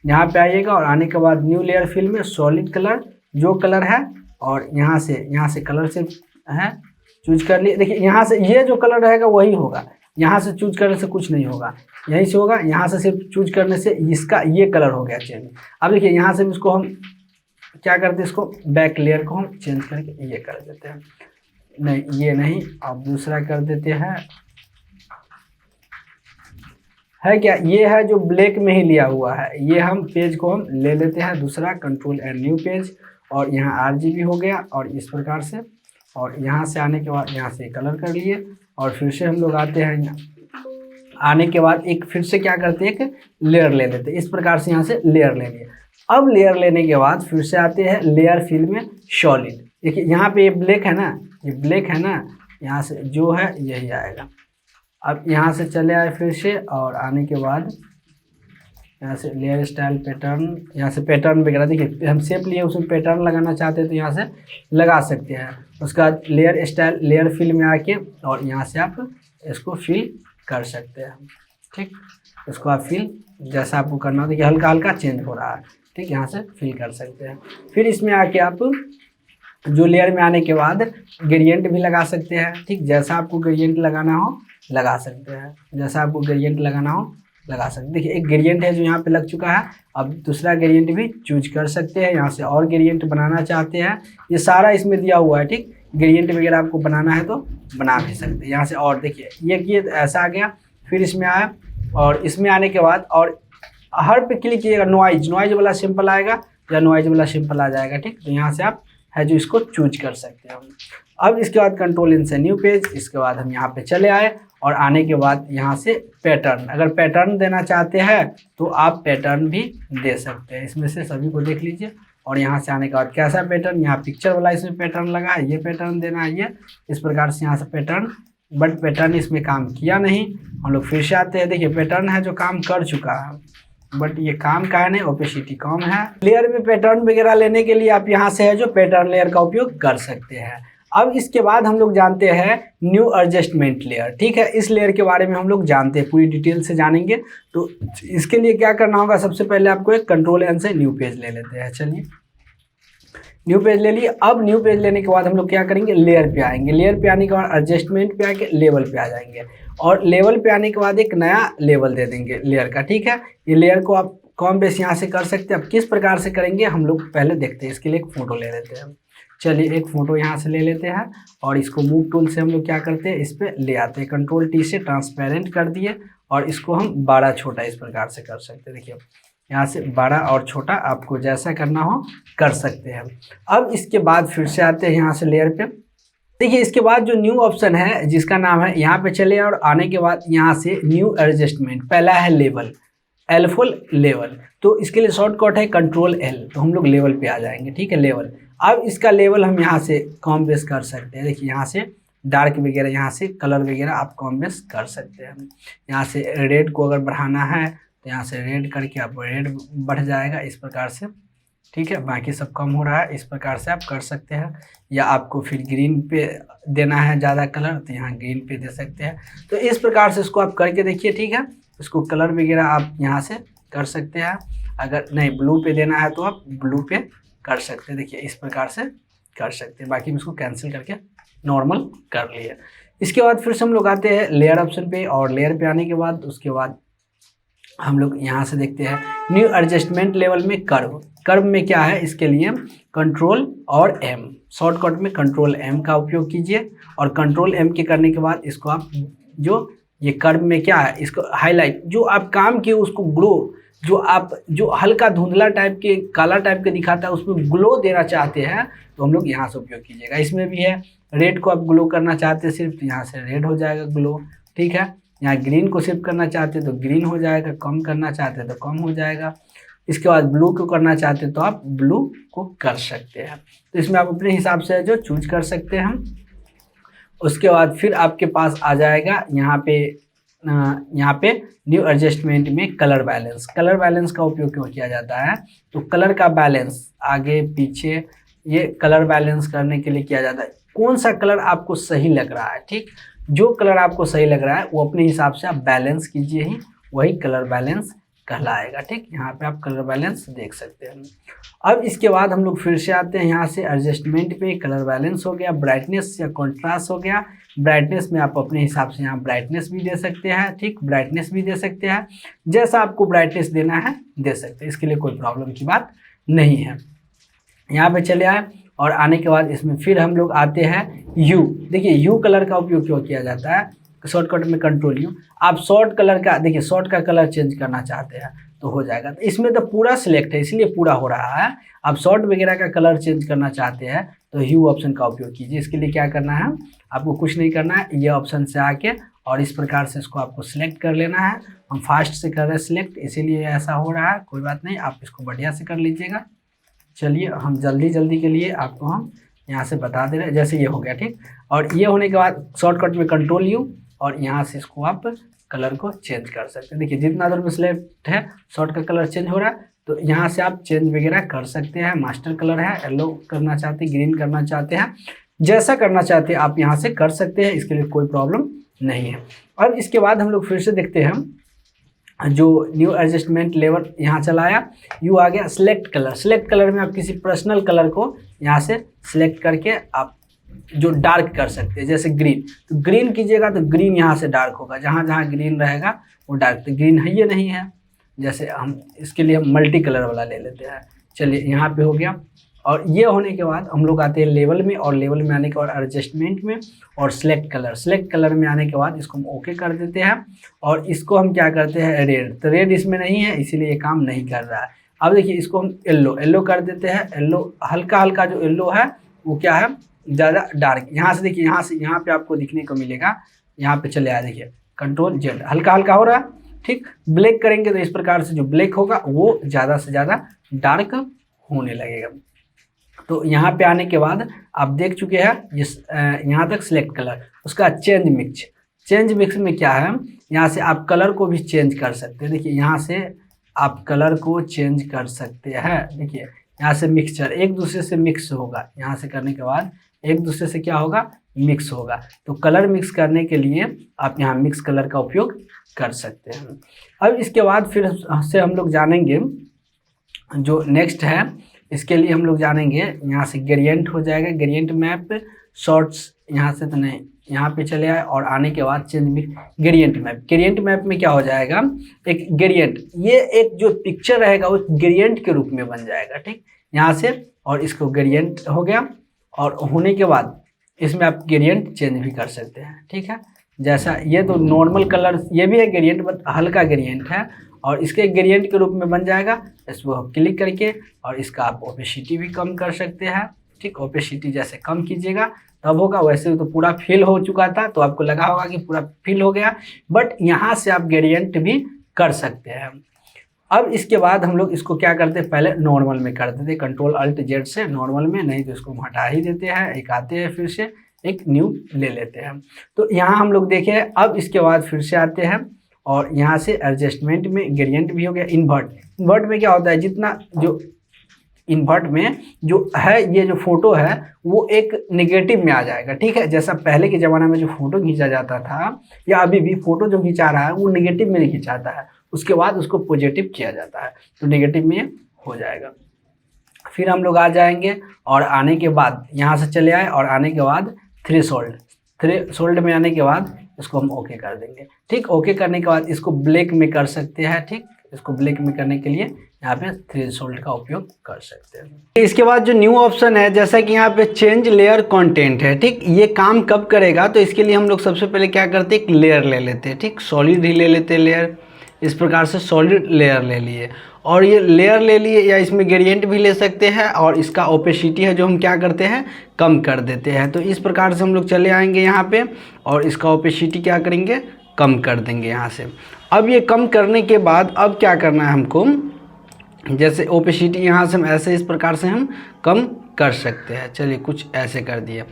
यहाँ पे आइएगा, और आने के बाद न्यू लेयर फिल में सॉलिड कलर जो कलर है, और यहाँ से कलर से है चूज कर लिए। देखिए यहाँ से ये जो कलर रहेगा वही होगा, यहाँ से चूज करने से कुछ नहीं होगा, यहीं से होगा। यहाँ से सिर्फ चूज करने से इसका ये कलर हो गया चेंज। अब देखिए यहाँ से इसको हम क्या करते हैं, इसको बैक लेयर को हम चेंज करके ये कर देते हैं, नहीं ये नहीं, अब दूसरा कर देते हैं, है क्या, ये है जो ब्लैक में ही लिया हुआ है। ये हम पेज को हम ले लेते हैं दूसरा, कंट्रोल एंड न्यू पेज, और यहाँ RGB हो गया और इस प्रकार से, और यहाँ से आने के बाद यहाँ से कलर कर लिए, और फिर से हम लोग आते हैं यहाँ, आने के बाद एक फिर से क्या करते हैं, एक लेयर ले लेते हैं। इस प्रकार से यहाँ से लेयर ले लिए। अब लेयर लेने के बाद फिर से आते हैं लेयर फिल में सॉलिड। देखिए यहाँ पे ये ब्लैक है ना, ये ब्लैक है ना, यहाँ से जो है यही आएगा। अब यहाँ से चले आए फिर से, और आने के बाद यहाँ से लेयर स्टाइल पैटर्न, यहाँ से पैटर्न वगैरह, देखिए हम शेप लिए उसमें पैटर्न लगाना चाहते हैं तो यहाँ से लगा सकते हैं। उसके बाद लेयर स्टाइल लेयर फिल में आके, और यहाँ से आप इसको फिल कर सकते हैं। ठीक, इसको आप फिल जैसा आपको करना हो, देखिए हल्का हल्का चेंज हो रहा है। ठीक, यहाँ से फिल कर सकते हैं। फिर इसमें आके आप जो लेयर में आने के बाद ग्रेडिएंट भी लगा सकते हैं। ठीक, जैसा आपको ग्रेडिएंट लगाना हो लगा सकते हैं, जैसा आपको ग्रेडिएंट लगाना हो लगा सकते हैं। देखिए एक ग्रेडिएंट है जो यहाँ पे लग चुका है, अब दूसरा ग्रेडिएंट भी चूज कर सकते हैं। यहाँ से और ग्रेडिएंट बनाना चाहते हैं, ये सारा इसमें दिया हुआ है। ठीक, ग्रेडिएंट वगैरह आपको बनाना है तो बना भी सकते हैं यहाँ से। और देखिए ये ऐसा आ गया, फिर इसमें आया, और इसमें आने के बाद और हर पे क्लिक कीजिएगा, नॉइज वाला सिंपल आएगा या नॉइज वाला सिंपल आ जाएगा। ठीक, तो यहाँ से आप है जो इसको चूज कर सकते हैं। अब इसके बाद कंट्रोल इन से न्यू पेज, इसके बाद हम यहाँ पे चले आए, और आने के बाद यहाँ से पैटर्न, अगर पैटर्न देना चाहते हैं तो आप पैटर्न भी दे सकते हैं। इसमें से सभी को देख लीजिए, और यहाँ से आने के बाद कैसा पैटर्न, यहाँ पिक्चर वाला इसमें पैटर्न लगा है, ये पैटर्न देना है, ये इस प्रकार से यहाँ से पैटर्न, बट पैटर्न इसमें काम किया नहीं। हम लोग फिर से आते हैं, देखिए पैटर्न है जो काम कर चुका है, बट ये काम का है नहीं, ओपेसिटी कम है। लेयर में पैटर्न वगैरह लेने के लिए आप यहाँ से है जो पैटर्न लेयर का उपयोग कर सकते हैं। अब इसके बाद हम लोग जानते हैं न्यू एडजस्टमेंट लेयर। ठीक है, इस लेयर के बारे में हम लोग जानते हैं, पूरी डिटेल से जानेंगे। तो इसके लिए क्या करना होगा, सबसे पहले आपको एक कंट्रोल एन से न्यू पेज ले लेते हैं। चलिए न्यू पेज ले लिए। अब न्यू पेज लेने के बाद हम लोग क्या करेंगे, लेयर पे आएंगे। लेयर पे आने के बाद एडजस्टमेंट पे आके लेवल पे आ जाएंगे, और लेवल पे आने के बाद एक नया लेवल दे देंगे लेयर का। ठीक है, ये लेयर को आप कम बेस यहाँ से कर सकते हैं। अब किस प्रकार से करेंगे हम लोग पहले देखते हैं। इसके लिए एक फ़ोटो ले लेते हैं। चलिए एक फ़ोटो यहाँ से ले लेते हैं, और इसको मूव टूल से हम लोग क्या करते हैं, इस पर ले आते हैं। कंट्रोल T से ट्रांसपेरेंट कर दिए, और इसको हम बड़ा छोटा इस प्रकार से कर सकते हैं। देखिए यहाँ से बड़ा और छोटा आपको जैसा करना हो कर सकते हैं। अब इसके बाद फिर से आते हैं यहाँ से लेयर पे। देखिए इसके बाद जो न्यू ऑप्शन है जिसका नाम है, यहाँ पे चले, और आने के बाद यहाँ से न्यू एडजस्टमेंट, पहला है लेवल, एलफुल लेवल, तो इसके लिए शॉर्टकट है कंट्रोल L, तो हम लोग लेवल पे आ जाएंगे। ठीक है, लेवल। अब इसका लेवल हम यहाँ से कम बेस कर सकते हैं। देखिए यहाँ से डार्क वगैरह, यहाँ से कलर वगैरह आप कम बेस कर सकते हैं। यहाँ से रेड को अगर बढ़ाना है तो यहाँ से रेड करके आप रेड बढ़ जाएगा इस प्रकार से। ठीक है, बाकी सब कम हो रहा है, इस प्रकार से आप कर सकते हैं। या आपको फिर ग्रीन पे देना है ज़्यादा कलर, तो यहाँ ग्रीन पे दे सकते हैं। तो इस प्रकार से इसको आप करके देखिए। ठीक है, इसको कलर वगैरह आप यहाँ से कर सकते हैं। अगर नहीं ब्लू पे देना है तो आप ब्लू पे कर सकते हैं। देखिए इस प्रकार से कर सकते हैं। बाकी हम इसको कैंसिल करके नॉर्मल कर लिए। इसके बाद फिर से हम लोग आते हैं लेयर ऑप्शन पे, और लेयर पे आने के बाद उसके बाद हम लोग यहाँ से देखते हैं न्यू एडजस्टमेंट लेवल में कर्व। कर्व में क्या है, इसके लिए कंट्रोल और M, शॉर्टकट में कंट्रोल M का उपयोग कीजिए, और कंट्रोल M के करने के बाद इसको आप जो ये कर्व में क्या है, इसको हाईलाइट, जो आप काम किए उसको ग्लो, जो हल्का धुंधला टाइप के काला टाइप के दिखाता है उसमें ग्लो देना चाहते हैं, तो हम लोग यहाँ से उपयोग कीजिएगा। इसमें भी है रेड को आप ग्लो करना चाहते हैं सिर्फ, तो यहाँ से रेड हो जाएगा ग्लो। ठीक है, यहाँ ग्रीन को सिर्फ करना चाहते हैं तो ग्रीन हो जाएगा, कम करना चाहते हैं तो कम हो जाएगा। इसके बाद ब्लू को करना चाहते हैं तो आप ब्लू को कर सकते हैं। तो इसमें आप अपने हिसाब से जो चूज कर सकते हैं। उसके बाद फिर आपके पास आ जाएगा यहाँ पे न्यू एडजस्टमेंट में कलर बैलेंस। कलर बैलेंस का उपयोग क्यों किया जाता है, तो कलर का बैलेंस आगे पीछे, ये कलर बैलेंस करने के लिए किया जाता है। कौन सा कलर आपको सही लग रहा है, ठीक, जो कलर आपको सही लग रहा है वो अपने हिसाब से आप बैलेंस कीजिए, ही वही कलर बैलेंस कहलाएगा। ठीक, यहाँ पे आप कलर बैलेंस देख सकते हैं। अब इसके बाद हम लोग फिर से आते हैं यहाँ से एडजस्टमेंट पे। कलर बैलेंस हो गया, ब्राइटनेस या कॉन्ट्रास्ट हो गया। ब्राइटनेस में आप अपने हिसाब से यहाँ ब्राइटनेस भी दे सकते हैं। ठीक, ब्राइटनेस भी दे सकते हैं, जैसा आपको ब्राइटनेस देना है दे सकते हैं, इसके लिए कोई प्रॉब्लम की बात नहीं है। यहाँ पे चले आए, और आने के बाद इसमें फिर हम लोग आते हैं यू। देखिए यू कलर का उपयोग क्यों किया जाता है, शॉर्टकट में कंट्रोल यू, आप शॉर्ट कलर का देखिए, शॉर्ट का कलर चेंज करना चाहते हैं तो हो जाएगा। तो इसमें तो पूरा सिलेक्ट है इसलिए पूरा हो रहा है। आप शॉर्ट वगैरह का कलर चेंज करना चाहते हैं तो ह्यू ऑप्शन का उपयोग कीजिए। इसके लिए क्या करना है, आपको कुछ नहीं करना है, ये ऑप्शन से आके और इस प्रकार से इसको आपको सिलेक्ट कर लेना है। हम फास्ट से कर रहे हैं सिलेक्ट, इसीलिए ऐसा हो रहा है, कोई बात नहीं, आप इसको बढ़िया से कर लीजिएगा। चलिए हम जल्दी के लिए आपको हम यहाँ से बता दे रहे हैं, जैसे ये हो गया ठीक। और ये होने के बाद शॉर्टकट में कंट्रोल यू और यहाँ से इसको आप कलर को चेंज कर सकते हैं। देखिए जितना दूर में सिलेक्ट है शॉर्ट का कलर चेंज हो रहा है, तो यहाँ से आप चेंज वगैरह कर सकते हैं। मास्टर कलर है, येलो करना चाहते हैं, ग्रीन करना चाहते हैं, जैसा करना चाहते हैं आप यहाँ से कर सकते हैं, इसके लिए कोई प्रॉब्लम नहीं है। अब इसके बाद हम लोग फिर से देखते हैं, जो न्यू एडजस्टमेंट लेवल यहाँ चला आया, यू आ गया सिलेक्ट कलर। सिलेक्ट कलर में आप किसी पर्सनल कलर को यहाँ से सिलेक्ट करके आप जो डार्क कर सकते हैं, जैसे ग्रीन, तो ग्रीन कीजिएगा तो ग्रीन यहाँ से डार्क होगा, जहाँ जहाँ ग्रीन रहेगा वो डार्क। तो ग्रीन है ये नहीं है, जैसे हम इसके लिए हम मल्टी कलर वाला ले लेते हैं। चलिए यहाँ पे हो गया। और ये होने के बाद हम लोग आते हैं लेवल में, और लेवल में आने के बाद एडजस्टमेंट में और सिलेक्ट कलर। सिलेक्ट कलर में आने के बाद इसको हम ओके कर देते हैं और इसको हम क्या करते हैं रेड, तो रेड इसमें नहीं है इसीलिए ये काम नहीं कर रहा है। अब देखिए इसको हम येलो कर देते हैं। येलो हल्का हल्का जो येलो है वो क्या है, ज़्यादा डार्क। यहाँ से देखिए, यहाँ पे आपको दिखने को मिलेगा, यहाँ पे चले आया, देखिए कंट्रोल जेड, हल्का हल्का हो रहा है ठीक। ब्लैक करेंगे तो इस प्रकार से जो ब्लैक होगा वो ज़्यादा से ज़्यादा डार्क होने लगेगा। तो यहाँ पे आने के बाद आप देख चुके हैं यहाँ तक सिलेक्ट कलर, उसका चेंज मिक्स। चेंज मिक्स में क्या है, यहाँ से आप कलर को भी चेंज कर सकते हैं। देखिए यहाँ से आप कलर को चेंज कर सकते हैं। देखिए यहाँ से मिक्सचर एक दूसरे से मिक्स होगा, यहाँ से करने के बाद एक दूसरे से क्या होगा, मिक्स होगा। तो कलर मिक्स करने के लिए आप यहाँ मिक्स कलर का उपयोग कर सकते हैं। अब इसके बाद फिर से हम लोग जानेंगे जो नेक्स्ट है, इसके लिए हम लोग जानेंगे यहाँ से ग्रेडिएंट हो जाएगा, ग्रेडिएंट मैप शॉर्ट्स, यहाँ से तो नहीं, यहाँ पे चले आए और आने के बाद चेंज में ग्रेडिएंट मैप। ग्रेडिएंट मैप में क्या हो जाएगा, एक ग्रेडिएंट, ये एक जो पिक्चर रहेगा वो ग्रेडिएंट के रूप में बन जाएगा ठीक, यहाँ से। और इसको ग्रेडिएंट हो गया, और होने के बाद इसमें आप ग्रेडिएंट चेंज भी कर सकते हैं ठीक है। जैसा ये तो नॉर्मल कलर, ये भी है ग्रेडिएंट बट हल्का ग्रेडिएंट है, और इसके ग्रेडिएंट के रूप में बन जाएगा। इसको क्लिक करके और इसका आप ओपेसिटी भी कम कर सकते हैं ठीक। ओपेसिटी जैसे कम कीजिएगा तब होगा, वैसे तो पूरा फिल हो चुका था तो आपको लगा होगा कि पूरा फिल हो गया, बट यहाँ से आप ग्रेडिएंट भी कर सकते हैं। अब इसके बाद हम लोग इसको क्या करते हैं, पहले नॉर्मल में कर देते हैं, कंट्रोल अल्ट जेड से नॉर्मल में, नहीं तो इसको हम हटा ही देते हैं। एक आते हैं फिर से एक न्यू ले लेते हैं। तो यहाँ हम लोग देखें, अब इसके बाद फिर से आते हैं और यहाँ से एडजस्टमेंट में ग्रेडिएंट भी हो गया। इन्वर्ट में क्या होता है, जितना जो इन्वर्ट में जो है ये जो फोटो है वो एक नेगेटिव में आ जाएगा ठीक है। जैसा पहले के ज़माने में जो फोटो खींचा जाता था, या अभी भी फोटो जो खींचा रहा है वो नेगेटिव में नहीं खींचाता है, उसके बाद उसको पॉजिटिव किया जाता है, तो नेगेटिव में हो जाएगा। फिर हम लोग आ जाएंगे और आने के बाद यहाँ से चले आए और आने के बाद थ्रेशोल्ड में आने के बाद इसको हम ओके कर देंगे ठीक। ओके करने के बाद इसको ब्लैक में कर सकते हैं ठीक। इसको ब्लैक में करने के लिए यहाँ पे थ्रेशोल्ड का उपयोग कर सकते हैं। इसके बाद जो न्यू ऑप्शन है, जैसा कि यहाँ पे चेंज लेयर कंटेंट है ठीक, ये काम कब करेगा, तो इसके लिए हम लोग सबसे पहले क्या करते हैं, एक लेयर ले लेते हैं ठीक, सॉलिड ही ले लेते हैं लेयर। इस प्रकार से सॉलिड लेयर ले लिए, और ये लेयर ले लिए, या इसमें ग्रेडिएंट भी ले सकते हैं, और इसका ओपेसिटी है जो हम क्या करते हैं, कम कर देते हैं। तो इस प्रकार से हम लोग चले आएंगे यहाँ पे और इसका ओपेसिटी क्या करेंगे, कम कर देंगे यहाँ से। अब ये कम करने के बाद अब क्या करना है हमको, जैसे ओपेसिटी यहाँ से हम ऐसे इस प्रकार से हम कम कर सकते हैं। चलिए कुछ ऐसे कर दिए।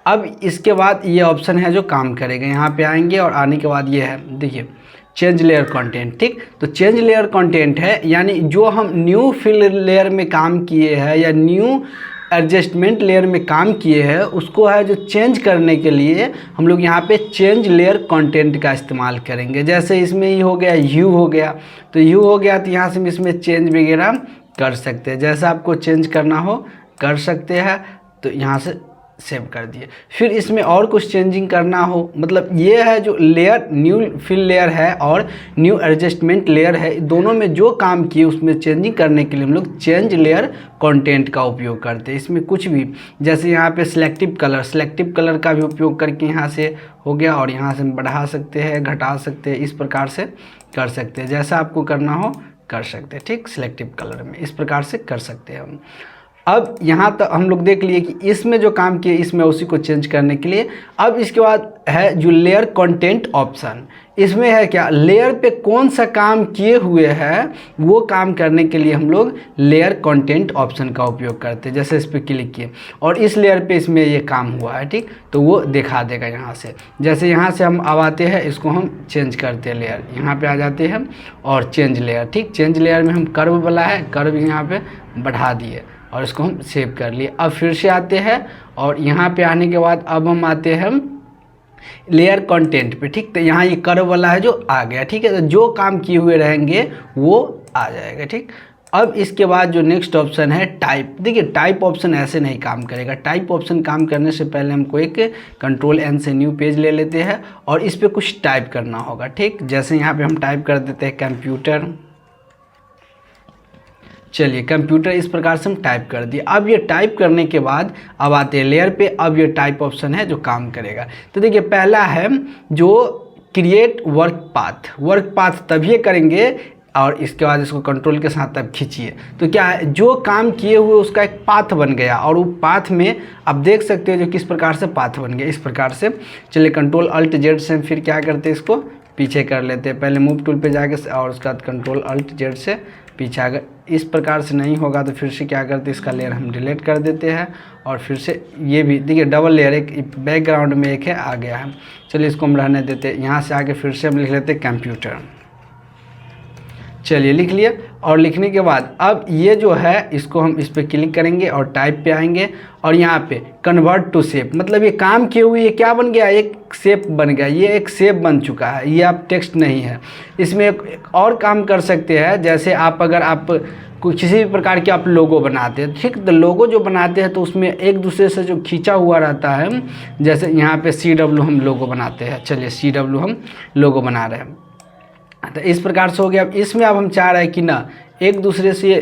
अब इसके बाद ये ऑप्शन है जो काम करेगा, यहाँ पे आएंगे और आने के बाद ये है, देखिए चेंज लेयर कंटेंट ठीक। तो चेंज लेयर कंटेंट है, यानी जो हम न्यू फिल लेयर में काम किए हैं या न्यू एडजस्टमेंट लेयर में काम किए हैं, उसको है जो चेंज करने के लिए हम लोग यहाँ पे चेंज लेयर कंटेंट का इस्तेमाल करेंगे। जैसे इसमें ही हो गया, ह्यू हो गया, तो ह्यू हो गया तो यहाँ से हम इसमें चेंज वगैरह कर सकते हैं, जैसा आपको चेंज करना हो कर सकते हैं। तो यहाँ से सेव कर दिए। फिर इसमें और कुछ चेंजिंग करना हो, मतलब ये है जो लेयर, न्यू फिल लेयर है और न्यू एडजस्टमेंट लेयर है, दोनों में जो काम किए उसमें चेंजिंग करने के लिए हम लोग चेंज लेयर कंटेंट का उपयोग करते हैं। इसमें कुछ भी, जैसे यहाँ पे सिलेक्टिव कलर का भी उपयोग करके यहाँ से हो गया, और यहाँ से हम बढ़ा सकते हैं, घटा सकते हैं, इस प्रकार से कर सकते हैं, जैसा आपको करना हो कर सकते हैं। ठीक, सिलेक्टिव कलर में इस प्रकार से कर सकते हैं हम। अब यहाँ तक हम लोग देख लिए कि इसमें जो काम किए इसमें उसी को चेंज करने के लिए। अब इसके बाद है जो लेयर कंटेंट ऑप्शन, इसमें है क्या, लेयर पे कौन सा काम किए हुए हैं वो काम करने के लिए हम लोग लेयर कंटेंट ऑप्शन का उपयोग करते हैं। जैसे इस पर क्लिक किए और इस लेयर पे इसमें ये काम हुआ है, ठीक, तो वो दिखा देगा यहाँ से। जैसे यहाँ से हम अब आते हैं, इसको हम चेंज करते हैं लेयर, यहाँ पे आ जाते हैं और चेंज लेयर। ठीक, चेंज लेयर में हम कर्व वाला है, कर्व यहाँ पे बढ़ा दिए और इसको हम सेव कर लिए। अब फिर से आते हैं और यहाँ पे आने के बाद अब हम आते हैं लेयर कंटेंट पे। ठीक, तो यहाँ ये कर्व वाला है जो आ गया। ठीक है, तो जो काम किए हुए रहेंगे वो आ जाएगा। ठीक, अब इसके बाद जो नेक्स्ट ऑप्शन है टाइप, देखिए टाइप ऑप्शन ऐसे नहीं काम करेगा। टाइप ऑप्शन काम करने से पहले हमको एक Ctrl+N से न्यू पेज ले लेते हैं और इस पर कुछ टाइप करना होगा। ठीक, जैसे यहाँ पे हम टाइप कर देते हैं कंप्यूटर। चलिए कंप्यूटर इस प्रकार से हम टाइप कर दिए। अब ये टाइप करने के बाद अब आते हैं लेयर पे, अब ये टाइप ऑप्शन है जो काम करेगा। तो देखिए पहला है जो क्रिएट वर्क पाथ तभी करेंगे और इसके बाद इसको कंट्रोल के साथ तब खींचिए, तो क्या है जो काम किए हुए उसका एक पाथ बन गया और वो पाथ में आप देख सकते हो जो किस प्रकार से पाथ बन गया, इस प्रकार से। चलिए Ctrl+Alt+Z से फिर क्या करते हैं, इसको पीछे कर लेते हैं। पहले मूव टूल पे जाके और उसके बाद Ctrl+Alt+Z से पीछे। अगर इस प्रकार से नहीं होगा तो फिर से क्या करते हैं, इसका लेयर हम डिलीट कर देते हैं और फिर से ये भी देखिए डबल लेयर, एक बैकग्राउंड में एक है आ गया है। चलिए इसको हम रहने देते हैं। यहाँ से आगे फिर से हम लिख लेते हैं कंप्यूटर। चलिए लिख लिया, और लिखने के बाद अब ये जो है इसको हम इस पर क्लिक करेंगे और टाइप पे आएंगे और यहाँ पे कन्वर्ट टू शेप, मतलब ये काम किए हुए ये क्या बन गया, एक शेप बन गया। ये एक शेप बन चुका है, ये आप टेक्स्ट नहीं है। इसमें एक और काम कर सकते हैं, जैसे आप अगर आप किसी भी प्रकार के आप लोगो बनाते हैं, ठीक, तो लोगो जो बनाते हैं तो उसमें एक दूसरे से जो खींचा हुआ रहता है, जैसे यहाँ पे CW हम लोगो बनाते हैं। चलिए CW हम लोगो बना रहे हैं, तो इस प्रकार से हो गया। अब इसमें अब हम चाह रहे हैं कि ना एक दूसरे से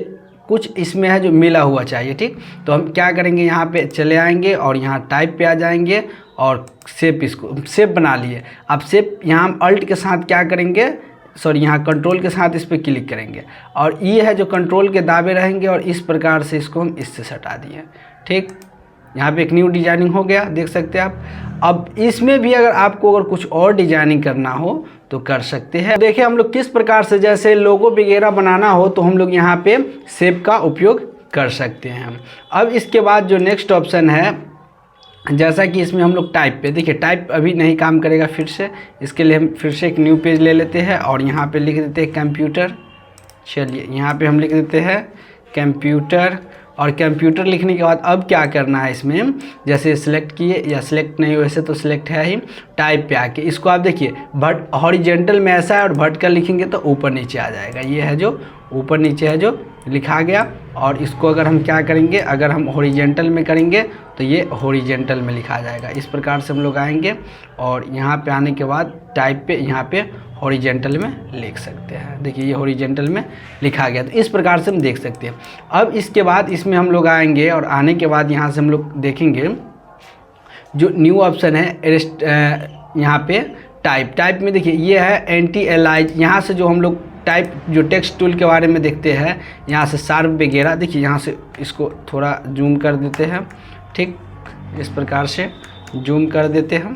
कुछ इसमें है जो मिला हुआ चाहिए। ठीक, तो हम क्या करेंगे, यहाँ पे चले आएंगे और यहाँ टाइप पे आ जाएंगे और शेप, इसको शेप बना लिए। अब शेप यहाँ हम अल्ट के साथ क्या करेंगे, सॉरी यहाँ कंट्रोल के साथ इस पर क्लिक करेंगे और ये है जो कंट्रोल के दाबे रहेंगे और इस प्रकार से इसको हम इससे हटा दिए। ठीक, यहाँ पे एक न्यू डिजाइनिंग हो गया, देख सकते हैं आप। अब इसमें भी अगर आपको अगर कुछ और डिजाइनिंग करना हो तो कर सकते हैं। देखिए हम लोग किस प्रकार से, जैसे लोगो वगैरह बनाना हो तो हम लोग यहाँ पे शेप का उपयोग कर सकते हैं। अब इसके बाद जो नेक्स्ट ऑप्शन है, जैसा कि इसमें हम लोग टाइप पे, देखिए टाइप अभी नहीं काम करेगा फिर से, इसके लिए हम फिर से एक न्यू पेज ले लेते हैं और यहाँ पे लिख देते हैं कंप्यूटर। चलिए यहाँ पे हम लिख देते हैं कंप्यूटर, और कंप्यूटर लिखने के बाद अब क्या करना है, इसमें जैसे सिलेक्ट किए या सिलेक्ट नहीं, वैसे तो सिलेक्ट है ही, टाइप पे आके इसको आप देखिए हॉरिजेंटल में ऐसा है और वर्टिकल लिखेंगे तो ऊपर नीचे आ जाएगा। ये है जो ऊपर नीचे है जो लिखा गया, और इसको अगर हम क्या करेंगे, अगर हम हॉरिजेंटल में करेंगे तो ये हॉरिजेंटल में लिखा जाएगा। इस प्रकार से हम लोग आएंगे और यहाँ पे आने के बाद टाइप पे यहाँ पे हॉरिजेंटल में लिख सकते हैं। देखिए ये हॉरिजेंटल में लिखा गया, तो इस प्रकार से हम देख सकते हैं। अब इसके बाद इसमें हम लोग आएंगे और आने के बाद यहाँ से हम लोग देखेंगे जो न्यू ऑप्शन है यहाँ पे टाइप में देखिए ये है एंटी एलाइज। यहाँ से जो हम लोग टाइप जो टेक्स्ट टूल के बारे में देखते हैं, यहाँ से शार्प वगैरह, देखिए यहाँ से इसको थोड़ा जूम कर देते हैं। ठीक, इस प्रकार से जूम कर देते हैं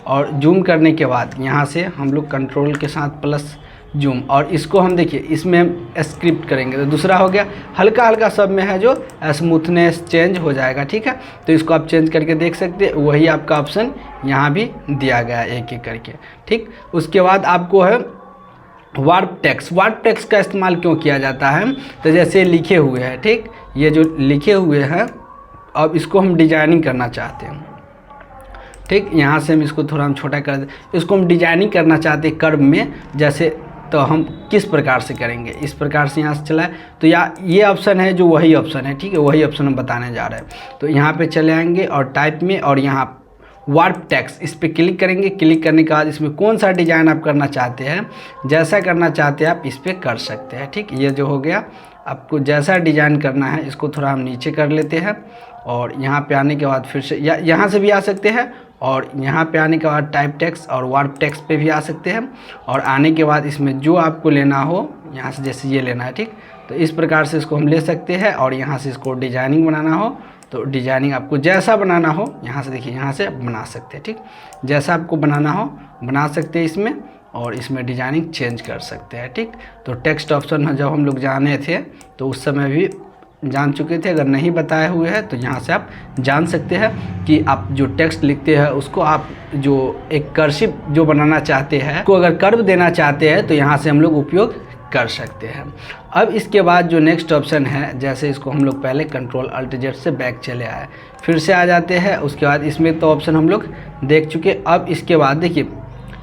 और जूम करने के बाद यहाँ से हम लोग कंट्रोल के साथ प्लस जूम, और इसको हम देखिए इसमें हम स्क्रिप्ट करेंगे तो दूसरा हो गया। हल्का हल्का सब में है जो स्मूथनेस चेंज हो जाएगा। ठीक है, तो इसको आप चेंज करके देख सकते हैं, वही आपका ऑप्शन यहाँ भी दिया गया है एक एक करके। ठीक, उसके बाद आपको है वार्प टेक्स्ट का इस्तेमाल क्यों किया जाता है, तो जैसे लिखे हुए हैं, ठीक, ये जो लिखे हुए हैं अब इसको हम डिजाइनिंग करना चाहते हैं। ठीक, यहाँ से हम इसको थोड़ा हम छोटा कर दें, इसको हम डिजाइनिंग करना चाहते हैं कर्व में, जैसे तो हम किस प्रकार से करेंगे, इस प्रकार से यहाँ से चला है तो ये ऑप्शन है जो वही ऑप्शन है, ठीक है, वही ऑप्शन हम बताने जा रहे हैं। तो यहाँ पे चले आएंगे और टाइप में, और यहाँ वार्प टेक्स्ट इस पर क्लिक करेंगे। क्लिक करने के बाद इसमें कौन सा डिज़ाइन आप करना चाहते हैं, जैसा करना चाहते हैं आप इस पर कर सकते हैं, ठीक। ये जो हो गया, आपको जैसा डिज़ाइन करना है इसको थोड़ा हम नीचे कर लेते हैं, और यहाँ पे आने के बाद फिर से यहाँ से भी आ सकते हैं, और यहाँ पे आने के बाद टाइप टेक्स्ट और वार्प टेक्स्ट पे भी आ सकते हैं। और आने के बाद इसमें जो आपको लेना हो, यहाँ से जैसे ये लेना है, ठीक, तो इस प्रकार से इसको हम ले सकते हैं। और यहाँ से इसको डिजाइनिंग बनाना हो तो डिजाइनिंग आपको जैसा बनाना हो, यहाँ से देखिए, यहाँ से बना सकते हैं, ठीक, जैसा आपको बनाना हो बना सकते हैं इसमें, और इसमें डिजाइनिंग चेंज कर सकते हैं, ठीक। तो टेक्स्ट ऑप्शन जब हम लोग जाने थे तो उस समय भी जान चुके थे, अगर नहीं बताए हुए हैं तो यहाँ से आप जान सकते हैं कि आप जो टेक्स्ट लिखते हैं उसको आप जो एक कर्सिव जो बनाना चाहते हैं, को अगर कर्व देना चाहते हैं तो यहाँ से हम लोग उपयोग कर सकते हैं। अब इसके बाद जो नेक्स्ट ऑप्शन है, जैसे इसको हम लोग पहले Ctrl+Alt+Z से बैक चले आए, फिर से आ जाते हैं। उसके बाद इसमें तो ऑप्शन हम लोग देख चुके। अब इसके बाद देखिए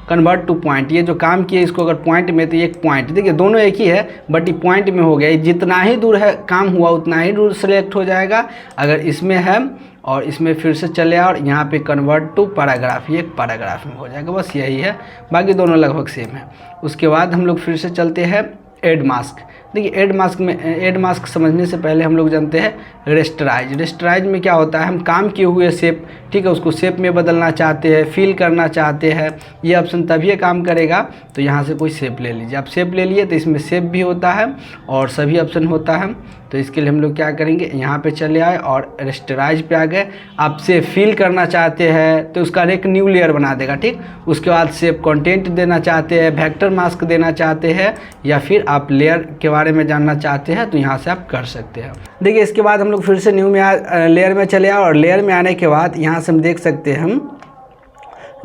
कन्वर्ट टू पॉइंट, ये जो काम किए इसको अगर पॉइंट में, तो ये एक पॉइंट, देखिए दोनों एक ही है बट ये पॉइंट में हो गया, जितना ही दूर है काम हुआ उतना ही दूर सेलेक्ट हो जाएगा। अगर इसमें है और इसमें फिर से चले और यहाँ पे कन्वर्ट टू पैराग्राफ, ये एक पैराग्राफ में हो जाएगा, बस यही है, बाकी दोनों लगभग सेम है। उसके बाद हम लोग फिर से चलते हैं ऐड मास्क। देखिए ऐड मास्क समझने से पहले हम लोग जानते हैं रेस्टराइज में क्या होता है, हम काम किए हुए शेप, ठीक है, उसको शेप में बदलना चाहते हैं, फिल करना चाहते हैं, ये ऑप्शन तभी काम करेगा। तो यहाँ से कोई शेप ले लीजिए, आप शेप ले लिए तो इसमें शेप भी होता है और सभी ऑप्शन होता है। तो इसके लिए हम लोग क्या करेंगे, यहाँ पे चले आए और रेस्टराइज पे आ गए। आप शेप फिल करना चाहते हैं तो उसका एक न्यू लेयर बना देगा, ठीक। उसके बाद शेप कंटेंट देना चाहते हैं, वेक्टर मास्क देना चाहते हैं, या फिर आप लेयर के बारे में जानना चाहते हैं तो यहाँ से आप कर सकते हैं। देखिए इसके बाद हम लोग फिर से न्यू में लेयर में चले आए, और लेयर में आने के बाद यहाँ से हम देख सकते हैं हम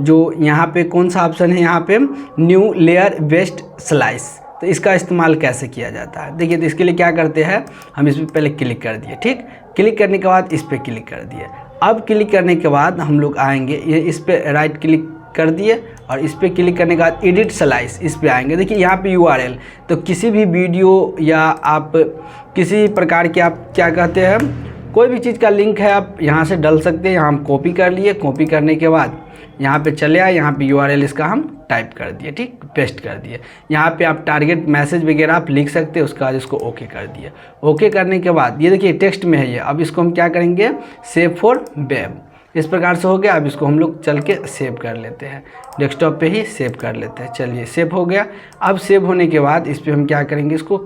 जो यहाँ पे कौन सा ऑप्शन है, यहाँ पे न्यू लेयर वेस्ट स्लाइस, तो इसका इस्तेमाल कैसे किया जाता है। देखिए तो इसके लिए क्या करते हैं, हम इस पर पहले क्लिक कर दिए, ठीक, क्लिक करने के बाद इस पर क्लिक कर दिए। अब क्लिक करने के बाद हम लोग आएंगे, ये इस पर राइट क्लिक कर दिए और इस पर क्लिक करने के बाद एडिट स्लाइस, इस पे आएंगे। देखिए यहाँ पे URL, तो किसी भी वीडियो या आप किसी प्रकार के आप क्या कहते हैं, कोई भी चीज़ का लिंक है आप यहाँ से डाल सकते हैं। यहाँ हम कॉपी कर लिए, कॉपी करने के बाद यहाँ पे चले आए, यहाँ पे URL इसका हम टाइप कर दिए, ठीक, पेस्ट कर दिए। यहाँ पे आप टारगेट मैसेज वगैरह आप लिख सकते हैं, उसके बाद इसको ओके कर दिए। ओके करने के बाद ये देखिए टेक्स्ट में है ये, अब इसको हम क्या करेंगे, सेव फॉर वेब, इस प्रकार से हो गया। अब इसको हम लोग चल के सेव कर लेते हैं, डेस्कटॉप पे ही सेव कर लेते हैं। चलिए सेव हो गया। अब सेव होने के बाद इस पर हम क्या करेंगे, इसको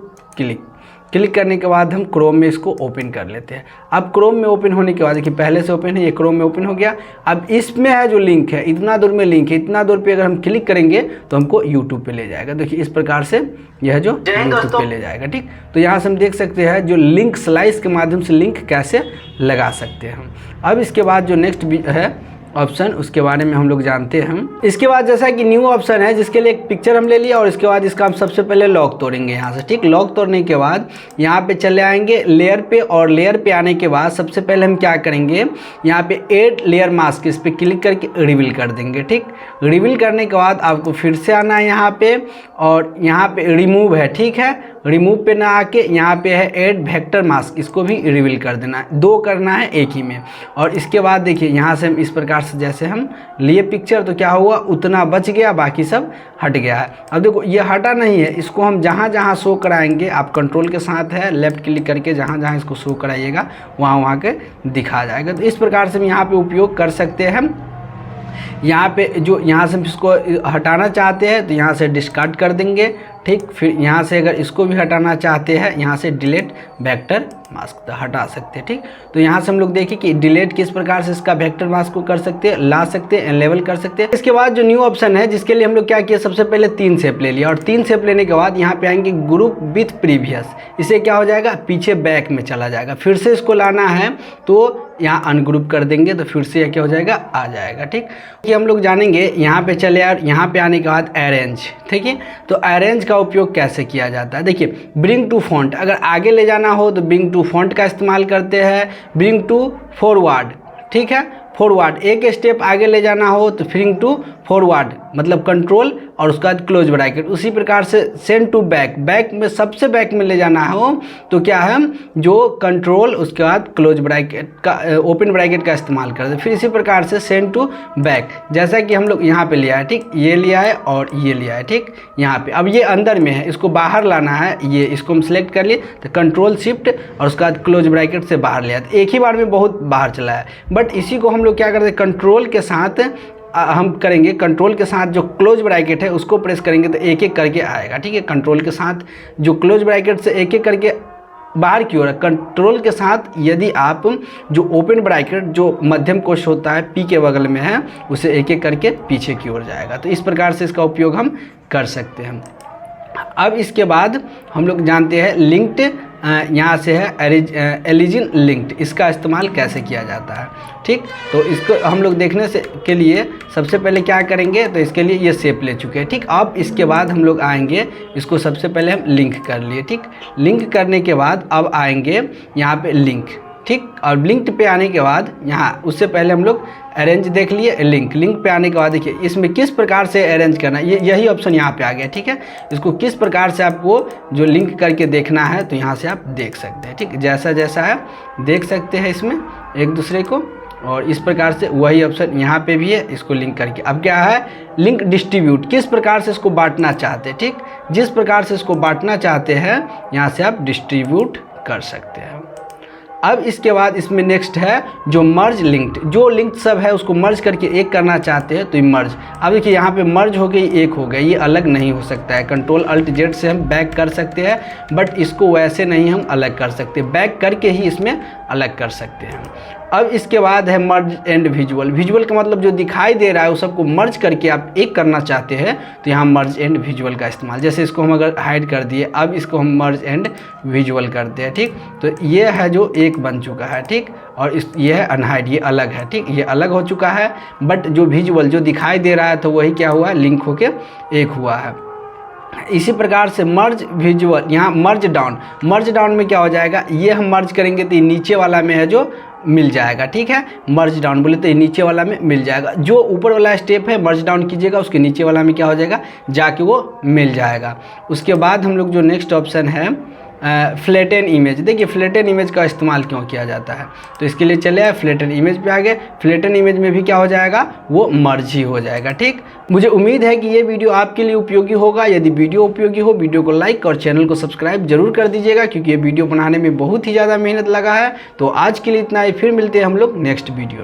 क्लिक करने के बाद हम क्रोम में इसको ओपन कर लेते हैं। अब क्रोम में ओपन होने के बाद देखिए पहले से ओपन है, ये क्रोम में ओपन हो गया। अब इसमें है जो लिंक है, इतना दूर में लिंक है, इतना दूर पे अगर हम क्लिक करेंगे तो हमको यूट्यूब पे ले जाएगा। देखिए इस प्रकार से यह जो यूट्यूब पे ले जाएगा, ठीक। तो यहाँ से हम देख सकते हैं जो लिंक स्लाइस के माध्यम से लिंक कैसे लगा सकते हैं हम। अब इसके बाद जो नेक्स्ट है ऑप्शन, उसके बारे में हम लोग जानते हैं। इसके बाद जैसा कि न्यू ऑप्शन है जिसके लिए एक पिक्चर हम ले लिया, और इसके बाद इसका हम सबसे पहले लॉक तोड़ेंगे यहाँ से, ठीक। लॉक तोड़ने के बाद यहाँ पे चले आएंगे लेयर पे, और लेयर पे आने के बाद सबसे पहले हम क्या करेंगे, यहाँ पे ऐड लेयर मास्क, इस पर क्लिक करके रिवील कर देंगे, ठीक। रिवील करने के बाद आपको फिर से आना है यहाँ पे, और यहाँ पे रिमूव है, ठीक है, रिमूव पे ना आके यहाँ पे है ऐड वेक्टर मास्क, इसको भी रिवील कर देना है, दो करना है एक ही में। और इसके बाद देखिए यहाँ से हम इस प्रकार से जैसे हम लिए पिक्चर, तो क्या हुआ, उतना बच गया, बाकी सब हट गया है। अब देखो ये हटा नहीं है, इसको हम जहाँ जहाँ शो कराएंगे, आप कंट्रोल के साथ है लेफ्ट क्लिक करके जहाँ जहाँ इसको शो कराइएगा वहाँ के दिखा जाएगा। तो इस प्रकार से हम यहाँ पे उपयोग कर सकते हैं। यहाँ पे जो यहाँ से हम इसको हटाना चाहते हैं तो यहाँ से डिस्कार्ड कर देंगे, ठीक। फिर यहाँ से अगर इसको भी हटाना चाहते हैं, यहाँ से डिलीट वेक्टर मास्क तो हटा सकते हैं, ठीक। तो यहाँ से हम लोग देखें कि डिलीट किस प्रकार से इसका वेक्टर मास्क को कर सकते हैं, ला सकते हैं, एनेबल कर सकते हैं। इसके बाद जो न्यू ऑप्शन है जिसके लिए हम लोग क्या किया, सबसे पहले 3 शेप ले लिया, और 3 शेप लेने के बाद यहाँ पे आएंगे ग्रुप विथ प्रीवियस, इसे क्या हो जाएगा, पीछे बैक में चला जाएगा। फिर से इसको लाना है तो यहाँ अनग्रुप कर देंगे, तो फिर से यह क्या हो जाएगा, आ जाएगा, ठीक। ये हम लोग जानेंगे। यहाँ पे चले और यहाँ पे आने के बाद अरेंज, ठीक है। तो अरेंज का उपयोग कैसे किया जाता है, देखिए ब्रिंग टू फॉन्ट, अगर आगे ले जाना हो तो ब्रिंग टू फॉन्ट का इस्तेमाल करते हैं, ब्रिंग टू फॉरवर्ड, ठीक है, फॉरवर्ड एक स्टेप आगे ले जाना हो तो ब्रिंग टू फॉरवर्ड मतलब कंट्रोल और उसके बाद क्लोज ब्रैकेट। उसी प्रकार से सेंड टू बैक, बैक में सबसे बैक में ले जाना हो तो क्या है जो कंट्रोल उसके बाद क्लोज ब्रैकेट का ओपन ब्रैकेट का इस्तेमाल करते हैं। फिर इसी प्रकार से सेंड टू बैक, जैसा कि हम लोग यहाँ पे लिया है, ठीक, ये लिया है और ये लिया है, ठीक, यहाँ पे। अब ये अंदर में है, इसको बाहर लाना है, ये इसको हम सिलेक्ट कर लिए तो कंट्रोल शिफ्ट और उसके बाद क्लोज ब्रैकेट से बाहर लिया, तो एक ही बार में बहुत बाहर चला है। बट इसी को हम लोग क्या करते हैं, कंट्रोल के साथ हम करेंगे, कंट्रोल के साथ जो क्लोज ब्रैकेट है उसको प्रेस करेंगे तो एक एक करके आएगा, ठीक है। कंट्रोल के साथ जो क्लोज ब्रैकेट से एक एक करके बाहर की ओर है, कंट्रोल के साथ यदि आप जो ओपन ब्रैकेट जो मध्यम कोश होता है पी के बगल में है उसे एक एक करके पीछे की ओर जाएगा। तो इस प्रकार से इसका उपयोग हम कर सकते हैं। अब इसके बाद हम लोग जानते हैं लिंक्ड, यहाँ से है एलिजिन लिंक्ड, इसका इस्तेमाल कैसे किया जाता है, ठीक। तो इसको हम लोग देखने से के लिए सबसे पहले क्या करेंगे, तो इसके लिए ये शेप ले चुके हैं, ठीक। अब इसके बाद हम लोग आएंगे, इसको सबसे पहले हम लिंक कर लिए, ठीक। लिंक करने के बाद अब आएंगे यहाँ पे लिंक, ठीक। और लिंक पे आने के बाद यहाँ उससे पहले हम लोग अरेंज देख लिए, लिंक, लिंक पे आने के बाद देखिए इसमें किस प्रकार से अरेंज करना है, यही ऑप्शन यहाँ पे आ गया, ठीक है। इसको किस प्रकार से आपको जो लिंक करके देखना है तो यहाँ से आप देख सकते हैं, ठीक। जैसा जैसा है देख सकते हैं इसमें एक दूसरे को, और इस प्रकार से वही ऑप्शन यहाँ पे भी है, इसको लिंक करके। अब क्या है, लिंक डिस्ट्रीब्यूट, किस प्रकार से इसको बांटना चाहते हैं, ठीक। जिस प्रकार से इसको बांटना चाहते हैं यहाँ से आप डिस्ट्रीब्यूट कर सकते हैं। अब इसके बाद इसमें नेक्स्ट है जो मर्ज लिंक्ड, जो लिंक सब है उसको मर्ज करके एक करना चाहते हैं तो ये मर्ज। अब देखिए यहाँ पे मर्ज हो गई, एक हो गई, ये अलग नहीं हो सकता है। कंट्रोल अल्ट जेड से हम बैक कर सकते हैं, बट इसको वैसे नहीं हम अलग कर सकते, बैक करके ही इसमें अलग कर सकते हैं। अब इसके बाद है मर्ज एंड विजुअल, विजुअल का मतलब जो दिखाई दे रहा है उस सबको मर्ज करके आप एक करना चाहते हैं तो यहाँ मर्ज एंड विजुअल का इस्तेमाल। जैसे इसको हम अगर हाइड कर दिए, अब इसको हम मर्ज एंड विजुअल करते हैं, ठीक। तो ये है जो एक बन चुका है, ठीक, और ये है अनहाइड, ये अलग है, ठीक, ये अलग हो चुका है। बट जो विजुअल जो दिखाई दे रहा है तो वही क्या हुआ है, लिंक होके एक हुआ है। इसी प्रकार से मर्ज विजुअल, यहाँ मर्ज डाउन, मर्ज डाउन में क्या हो जाएगा, ये हम मर्ज करेंगे तो ये नीचे वाला में है जो मिल जाएगा, ठीक है। मर्ज डाउन बोले तो ये नीचे वाला में मिल जाएगा, जो ऊपर वाला स्टेप है मर्ज डाउन कीजिएगा उसके नीचे वाला में क्या हो जाएगा, जाके वो मिल जाएगा। उसके बाद हम लोग जो नेक्स्ट ऑप्शन है फ्लैटन इमेज, देखिए फ्लैटन इमेज का इस्तेमाल क्यों किया जाता है, तो इसके लिए चले आए फ्लैटन इमेज पे आ गए। फ्लैटन इमेज में भी क्या हो जाएगा, वो मर्ज ही हो जाएगा, ठीक। मुझे उम्मीद है कि ये वीडियो आपके लिए उपयोगी होगा। यदि वीडियो उपयोगी हो, वीडियो को लाइक और चैनल को सब्सक्राइब जरूर कर दीजिएगा, क्योंकि ये वीडियो बनाने में बहुत ही ज़्यादा मेहनत लगा है। तो आज के लिए इतना ही, फिर मिलते हैं हम लोग नेक्स्ट वीडियो में।